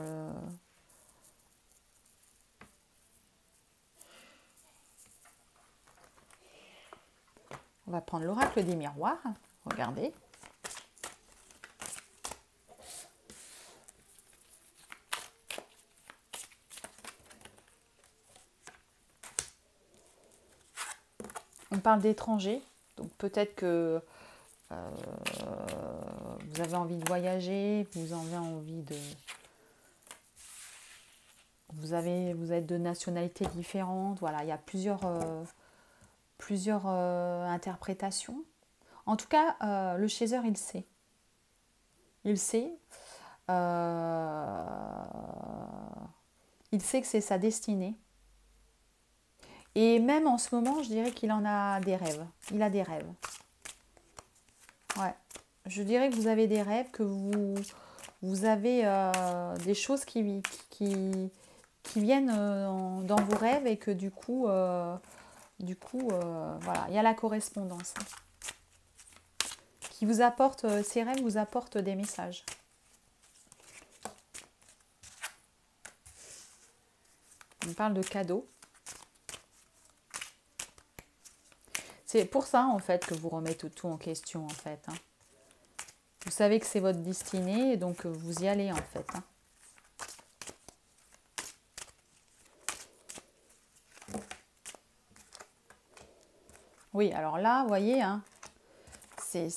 On va prendre l'oracle des miroirs. Regardez. On parle d'étrangers. Donc peut-être que vous avez envie de voyager, vous avez envie de... Vous êtes de nationalités différentes. Voilà, il y a plusieurs interprétations. En tout cas, le chaser, il sait. Il sait. Il sait que c'est sa destinée. Et même en ce moment, je dirais qu'il en a des rêves. Il a des rêves. Ouais. Je dirais que vous avez des rêves, que vous avez des choses qui viennent dans vos rêves et que du coup, voilà, il y a la correspondance. Qui vous apporte, ces rêves vous apportent des messages. On parle de cadeaux. C'est pour ça, en fait, que vous remettez tout en question, en fait. Hein. Vous savez que c'est votre destinée, et donc vous y allez, en fait. Hein. Oui, alors là, vous voyez, hein, vous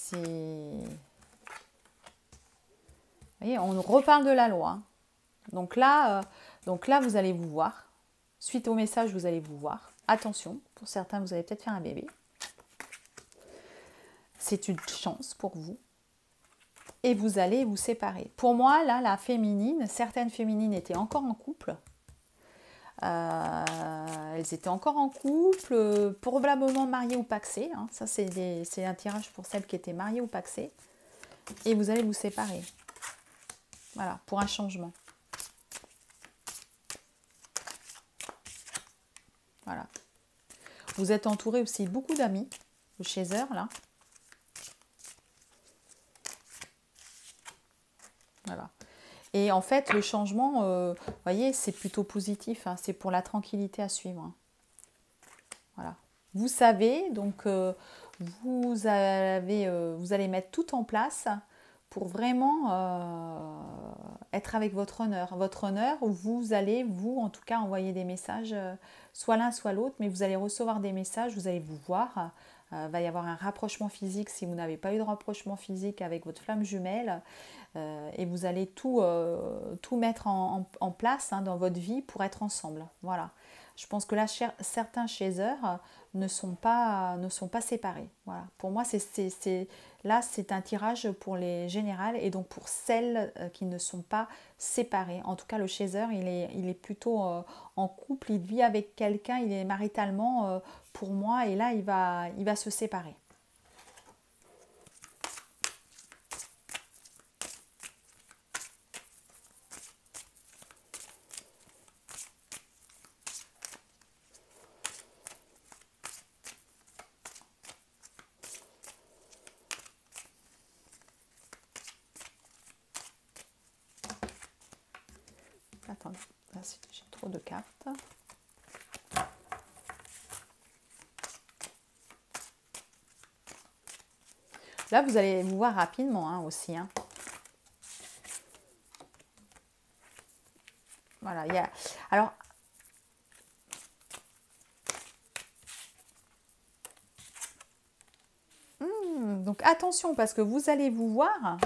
voyez, on reparle de la loi. Hein. Donc là, vous allez vous voir. Suite au message, vous allez vous voir. Attention, pour certains, vous allez peut-être faire un bébé. C'est une chance pour vous. Et vous allez vous séparer. Pour moi, là, la féminine, certaines féminines étaient encore en couple. Elles étaient encore en couple, probablement mariées ou paxées. Hein. Ça, c'est un tirage pour celles qui étaient mariées ou paxées. Et vous allez vous séparer. Voilà, pour un changement. Voilà. Vous êtes entouré aussi de beaucoup d'amis, le chaser, là. Voilà. Et en fait, le changement, vous voyez, c'est plutôt positif. Hein, c'est pour la tranquillité à suivre. Hein. Voilà. Vous savez, donc, vous allez mettre tout en place pour vraiment être avec votre honneur. Votre honneur, vous allez, vous, en tout cas, envoyer des messages, soit l'un, soit l'autre, mais vous allez recevoir des messages, vous allez vous voir. Va y avoir un rapprochement physique si vous n'avez pas eu de rapprochement physique avec votre flamme jumelle. Et vous allez tout mettre en place hein, dans votre vie pour être ensemble. Voilà. Je pense que là, certains chasers ne sont pas séparés. Voilà. Pour moi, là, c'est un tirage pour les générales et donc pour celles qui ne sont pas séparées. En tout cas, le chaser, il est plutôt en couple, il vit avec quelqu'un, il est maritalement pour moi et là, il va se séparer. Attendez, là j'ai trop de cartes. Là, vous allez vous voir rapidement hein, aussi. Hein. Voilà, il y a... Alors, donc attention, parce que vous allez vous voir,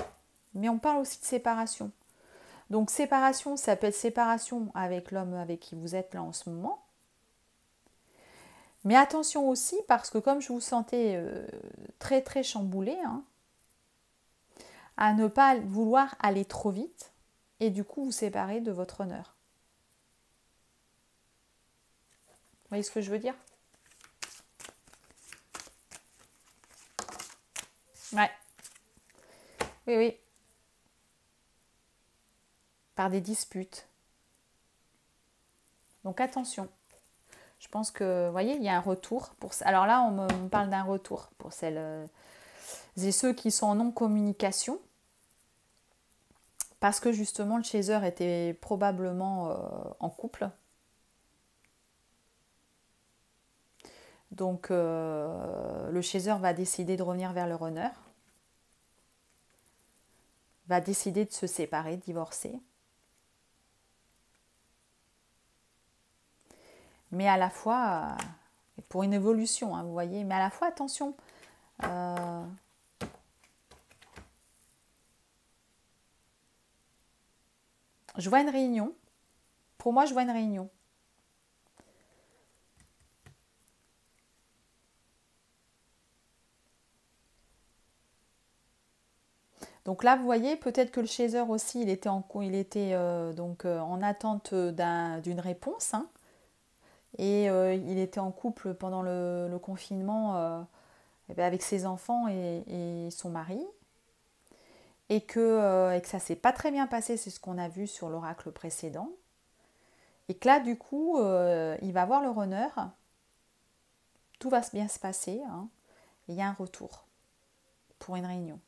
mais on parle aussi de séparation. Donc séparation, ça peut être séparation avec l'homme avec qui vous êtes là en ce moment. Mais attention aussi, parce que comme je vous sentais très très chamboulé, hein, à ne pas vouloir aller trop vite et du coup vous séparer de votre honneur. Vous voyez ce que je veux dire? Ouais. Oui, oui. Par des disputes. Donc attention. Je pense que, vous voyez, il y a un retour. Alors là, on me parle d'un retour pour celles et ceux qui sont en non-communication. Parce que justement, le chaser était probablement en couple. Donc, le chaser va décider de revenir vers le runner. Va décider de se séparer, de divorcer. Mais à la fois, pour une évolution, hein, vous voyez, mais à la fois, attention, je vois une réunion. Pour moi, je vois une réunion. Donc là, vous voyez, peut-être que le chaser aussi, donc, en attente d'une réponse, hein, et il était en couple pendant le confinement eh ben, avec ses enfants et son mari, et que ça s'est pas très bien passé, c'est ce qu'on a vu sur l'oracle précédent, et que là, du coup, il va voir le runner, tout va bien se passer, hein, et il y a un retour pour une réunion.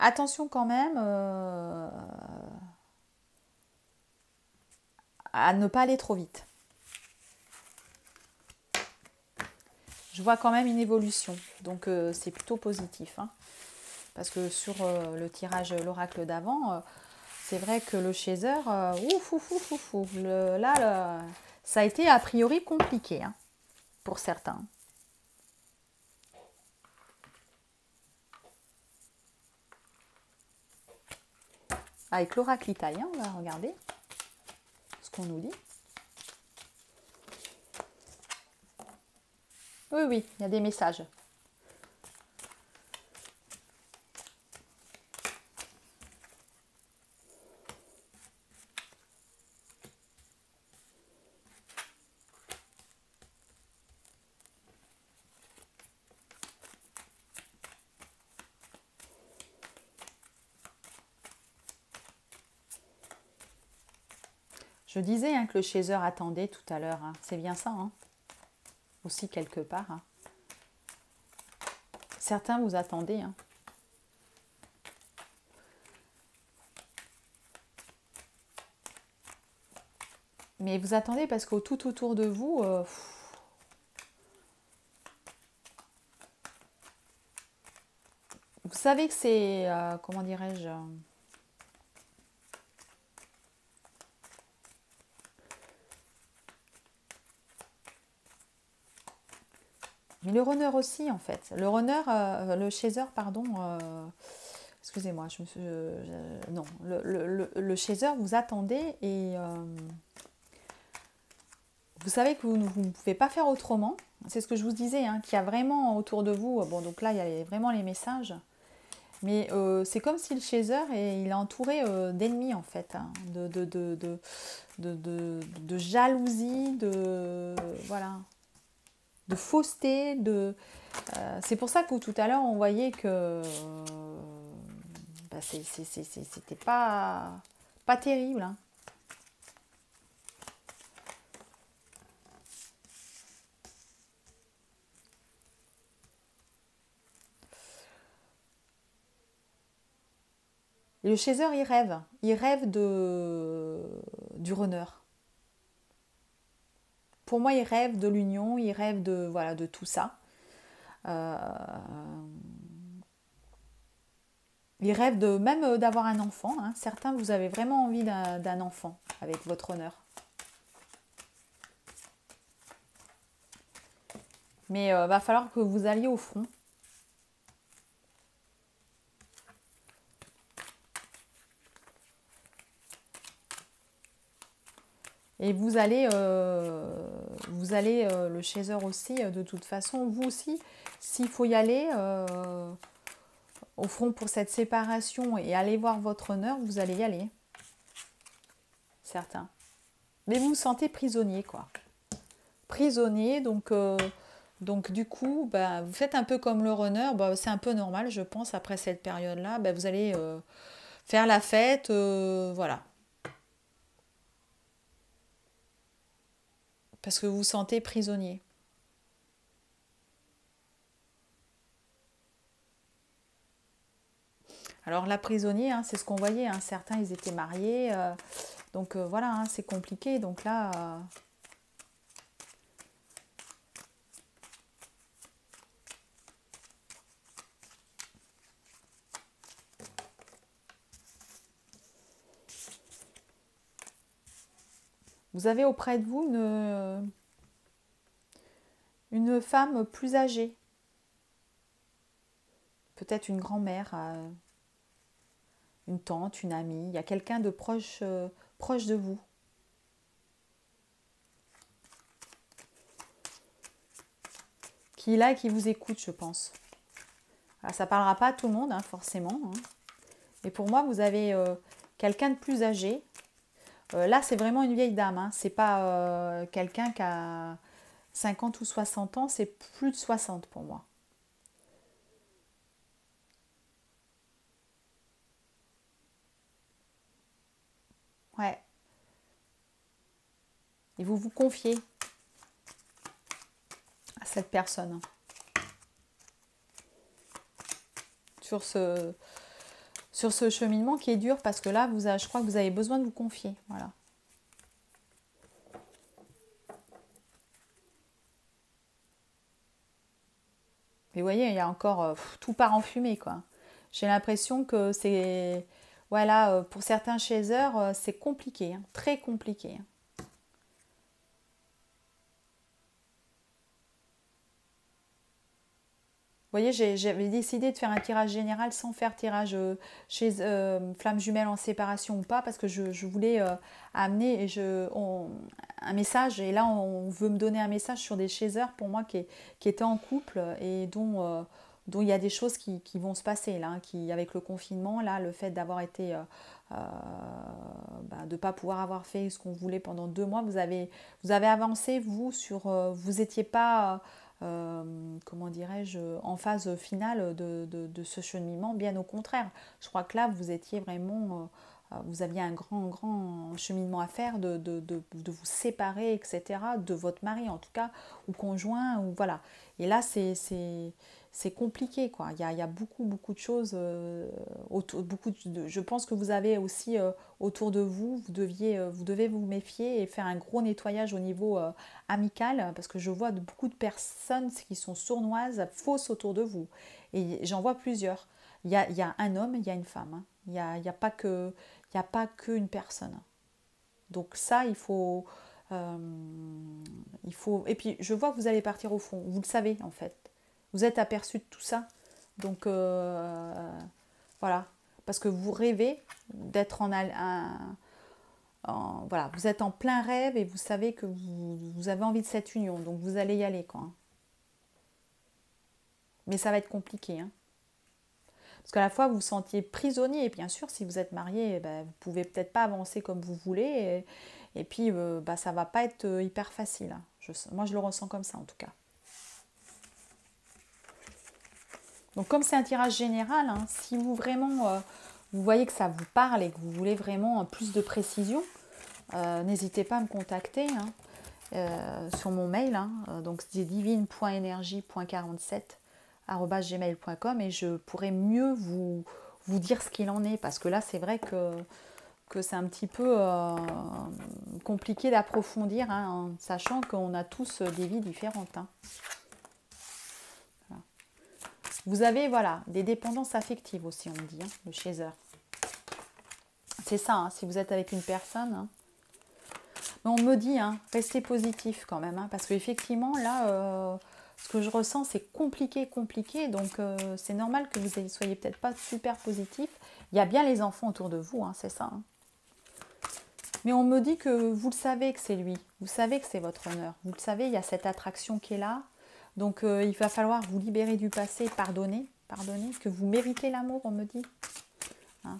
Attention quand même à ne pas aller trop vite. Je vois quand même une évolution, donc c'est plutôt positif, hein, parce que sur le tirage, l'oracle d'avant, c'est vrai que le chaser, ça a été a priori compliqué, hein, pour certains. Avec l'oracle italien, on va regarder ce qu'on nous dit. Oui, oui, il y a des messages. Je disais hein, que le chaser attendait tout à l'heure. Hein. C'est bien ça, hein, aussi quelque part. Hein. Certains vous attendez. Hein. Mais vous attendez parce qu'au tout autour de vous, vous savez que c'est, comment dirais-je, mais le runner aussi en fait. Le runner, le chaser, pardon, excusez-moi, non, le chaser, vous attendez et vous savez que vous ne pouvez pas faire autrement. C'est ce que je vous disais, hein, qu'il y a vraiment autour de vous, bon donc là il y a vraiment les messages, mais c'est comme si le chaser, il est entouré d'ennemis en fait, hein, de jalousie, voilà, de fausseté, c'est pour ça que tout à l'heure on voyait que c'était pas terrible. Hein. Et le chaser, il rêve du runner. Pour moi, il rêve de l'union, il rêve voilà, de tout ça. Euh, il rêve même d'avoir un enfant. Hein. Certains, vous avez vraiment envie d'un enfant avec votre honneur. Mais va falloir que vous alliez au front. Et vous allez le chaser aussi, de toute façon, vous aussi, s'il faut y aller au front pour cette séparation et aller voir votre honneur, vous allez y aller. Certains. Mais vous vous sentez prisonnier, quoi. Prisonnier, donc du coup, bah, vous faites un peu comme le runner, bah, c'est un peu normal, je pense, après cette période-là, bah, vous allez faire la fête, voilà. Parce que vous vous sentez prisonnier. Alors la prisonnier, hein, c'est ce qu'on voyait, hein, certains ils étaient mariés, donc voilà, hein, c'est compliqué, donc là... vous avez auprès de vous une femme plus âgée, peut-être une grand-mère, une tante, une amie, il y a quelqu'un de proche, proche de vous. Qui est là et qui vous écoute, je pense. Alors, ça ne parlera pas à tout le monde, hein, forcément. Hein. Mais pour moi, vous avez quelqu'un de plus âgé. Là, c'est vraiment une vieille dame. Hein. C'est pas quelqu'un qui a 50 ou 60 ans, c'est plus de 60 pour moi. Ouais. Et vous vous confiez à cette personne sur ce cheminement qui est dur parce que là, je crois que vous avez besoin de vous confier. Voilà. Mais vous voyez, il y a encore tout part en fumée, quoi. J'ai l'impression que c'est, voilà, pour certains chasers, c'est compliqué, hein, très compliqué. Hein. Vous voyez, j'avais décidé de faire un tirage général sans faire tirage chez Flamme Jumelle en séparation ou pas, parce que je voulais amener un message. Et là, on veut me donner un message sur des chasers pour moi qui étaient en couple et dont il y a des choses qui vont se passer là, hein, avec le confinement, là, le fait d'avoir été, euh, de ne pas pouvoir avoir fait ce qu'on voulait pendant 2 mois, vous avez avancé, vous, vous n'étiez pas comment dirais-je, en phase finale de ce cheminement, bien au contraire. Je crois que là, vous étiez vraiment, vous aviez un grand cheminement à faire de vous séparer, etc., de votre mari en tout cas, ou conjoint, ou voilà. Et là, c'est compliqué, quoi. Il y a beaucoup de choses, je pense que vous avez aussi autour de vous, vous devez vous méfier et faire un gros nettoyage au niveau amical, parce que je vois beaucoup de personnes qui sont sournoises, fausses autour de vous. Et j'en vois plusieurs. Il y a un homme, il y a une femme. Hein. Il n'y a pas qu'une personne. Donc ça, euh, il faut... Et puis, je vois que vous allez partir au fond. Vous le savez, en fait. Vous êtes aperçu de tout ça. Donc, voilà. Parce que vous rêvez d'être voilà, vous êtes en plein rêve et vous savez que vous avez envie de cette union. Donc, vous allez y aller, quoi. Mais ça va être compliqué, hein. Parce qu'à la fois, vous vous sentiez prisonnier. Et bien sûr, si vous êtes marié, vous ne pouvez peut-être pas avancer comme vous voulez. Et puis, ça ne va pas être hyper facile. Hein. Moi, je le ressens comme ça, en tout cas. Donc, comme c'est un tirage général, hein, si vous vraiment, vous voyez que ça vous parle et que vous voulez vraiment plus de précision, n'hésitez pas à me contacter hein, sur mon mail. Hein, donc, c'est divine.energie.47@gmail.com et je pourrais mieux vous dire ce qu'il en est. Parce que là, c'est vrai que c'est un petit peu compliqué d'approfondir, hein, en sachant qu'on a tous des vies différentes. Hein. Voilà. Vous avez voilà, des dépendances affectives aussi, on me dit, hein, le chaser. C'est ça, hein, si vous êtes avec une personne. Hein. Mais on me dit, hein, restez positif quand même, hein, parce qu'effectivement, là, ce que je ressens, c'est compliqué. Donc, c'est normal que vous ne soyez peut-être pas super positif. Il y a bien les enfants autour de vous, hein, c'est ça. Hein. Mais on me dit que vous le savez que c'est lui. Vous savez que c'est votre honneur. Vous le savez, il y a cette attraction qui est là. Donc, il va falloir vous libérer du passé, pardonner, parce que vous méritez l'amour, on me dit. Hein.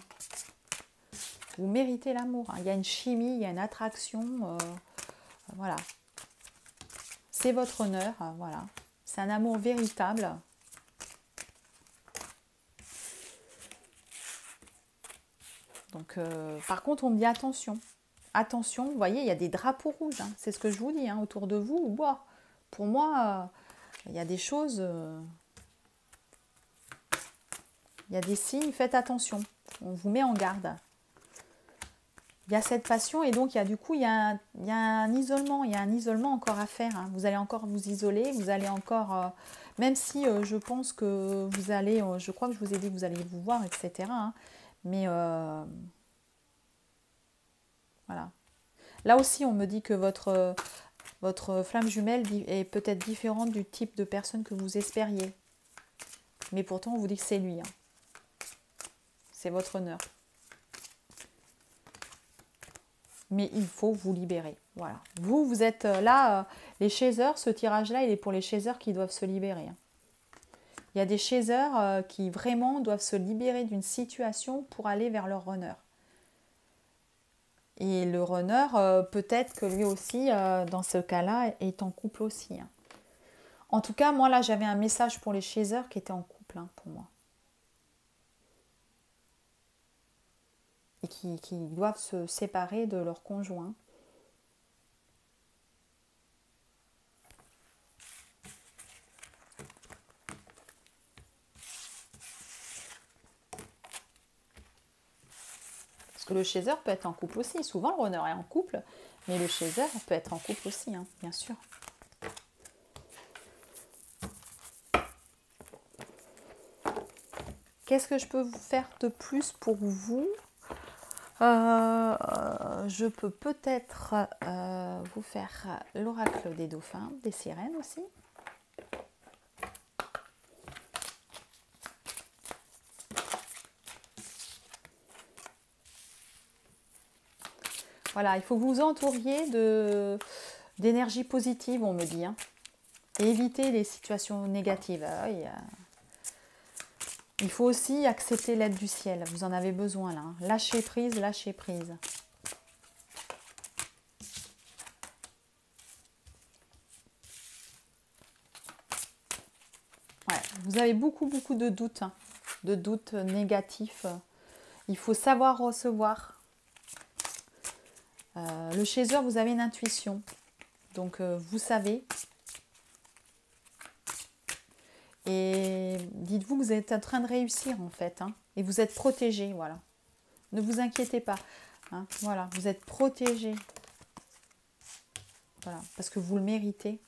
Vous méritez l'amour. Hein. Il y a une chimie, il y a une attraction. Voilà. C'est votre honneur. Voilà. C'est un amour véritable. Donc, par contre, on me dit attention. Attention, vous voyez, il y a des drapeaux rouges. Hein. C'est ce que je vous dis, hein, autour de vous. Boah. Pour moi, il y a des choses... il y a des signes, faites attention. On vous met en garde. Il y a cette passion et donc il y a un isolement. Il y a un isolement encore à faire. Hein. Vous allez encore vous isoler. Vous allez encore... même si je pense que vous allez... je crois que je vous ai dit que vous alliez vous voir, etc. Hein. Mais... voilà. Là aussi, on me dit que votre flamme jumelle est peut-être différente du type de personne que vous espériez. Mais pourtant, on vous dit que c'est lui. Hein. C'est votre honneur. Mais il faut vous libérer. Voilà. Vous êtes là, les chasers, ce tirage-là, il est pour les chasers qui doivent se libérer. Hein. Il y a des chasers qui vraiment doivent se libérer d'une situation pour aller vers leur runner. Et le runner, peut-être que lui aussi, dans ce cas-là, est en couple aussi. Hein. En tout cas, moi là, j'avais un message pour les chasers qui étaient en couple, hein, pour moi. Et qui doivent se séparer de leur conjoint. Parce que le chaser peut être en couple aussi. Souvent, le runner est en couple, mais le chaser peut être en couple aussi, hein, bien sûr. Qu'est-ce que je peux vous faire de plus pour vous ? Je peux peut-être vous faire l'oracle des dauphins, des sirènes aussi. Voilà, il faut que vous vous entouriez d'énergie positive, on me dit. Hein, et éviter les situations négatives. Il faut aussi accepter l'aide du ciel. Vous en avez besoin là. Hein. Lâchez prise, lâchez prise. Ouais, vous avez beaucoup de doutes. Hein, de doutes négatifs. Il faut savoir recevoir. Le chaser, vous avez une intuition. Donc, vous savez. Et dites-vous que vous êtes en train de réussir, en fait. Hein, et vous êtes protégé, voilà. Ne vous inquiétez pas. Hein, voilà, vous êtes protégé. Voilà, parce que vous le méritez.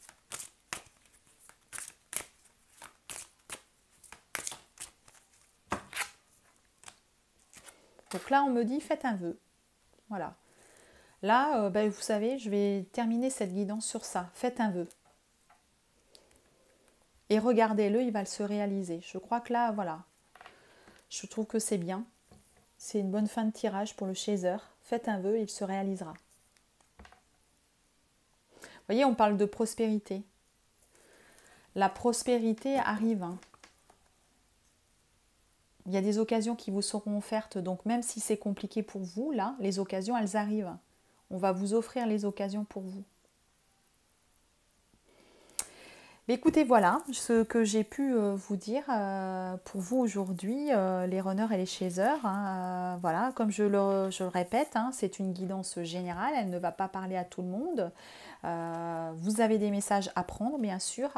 Donc là, on me dit, faites un vœu. Voilà. Là, vous savez, je vais terminer cette guidance sur ça. Faites un vœu. Et regardez-le, il va se réaliser. Je crois que là, voilà. Je trouve que c'est bien. C'est une bonne fin de tirage pour le chaser. Faites un vœu, il se réalisera. Vous voyez, on parle de prospérité. La prospérité arrive. Hein. Il y a des occasions qui vous seront offertes. Donc même si c'est compliqué pour vous, là, les occasions, elles arrivent. On va vous offrir les occasions pour vous. Mais écoutez, voilà ce que j'ai pu vous dire pour vous aujourd'hui, les runners et les chasers. Hein, voilà, comme je le répète, hein, c'est une guidance générale, elle ne va pas parler à tout le monde. Vous avez des messages à prendre, bien sûr,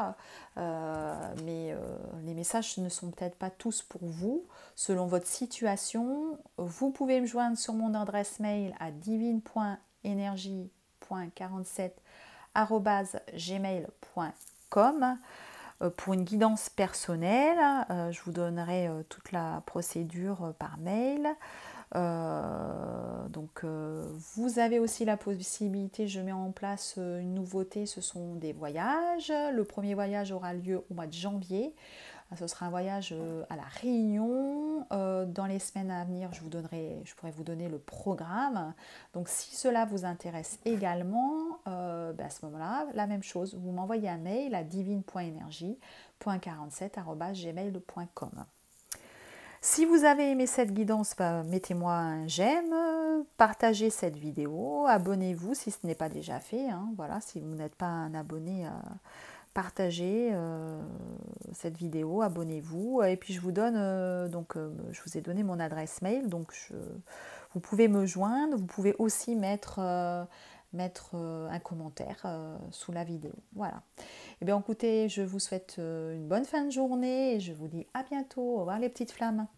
mais les messages ne sont peut-être pas tous pour vous, selon votre situation. Vous pouvez me joindre sur mon adresse mail à divine.energie.47@gmail.com pour une guidance personnelle. Je vous donnerai toute la procédure par mail. Vous avez aussi la possibilité, je mets en place une nouveauté, ce sont des voyages. Le premier voyage aura lieu au mois de janvier. Ce sera un voyage à La Réunion. Dans les semaines à venir, je pourrai vous donner le programme. Donc si cela vous intéresse également, à ce moment-là, la même chose, vous m'envoyez un mail à divine.energie.47@gmail.com. Si vous avez aimé cette guidance, mettez-moi un j'aime, partagez cette vidéo, abonnez-vous si ce n'est pas déjà fait. Hein, voilà, si vous n'êtes pas un abonné, partagez cette vidéo, abonnez-vous. Et puis je vous donne, je vous ai donné mon adresse mail, donc vous pouvez me joindre. Vous pouvez aussi mettre un commentaire sous la vidéo. Voilà. Eh bien écoutez, je vous souhaite une bonne fin de journée et je vous dis à bientôt. Au revoir les petites flammes.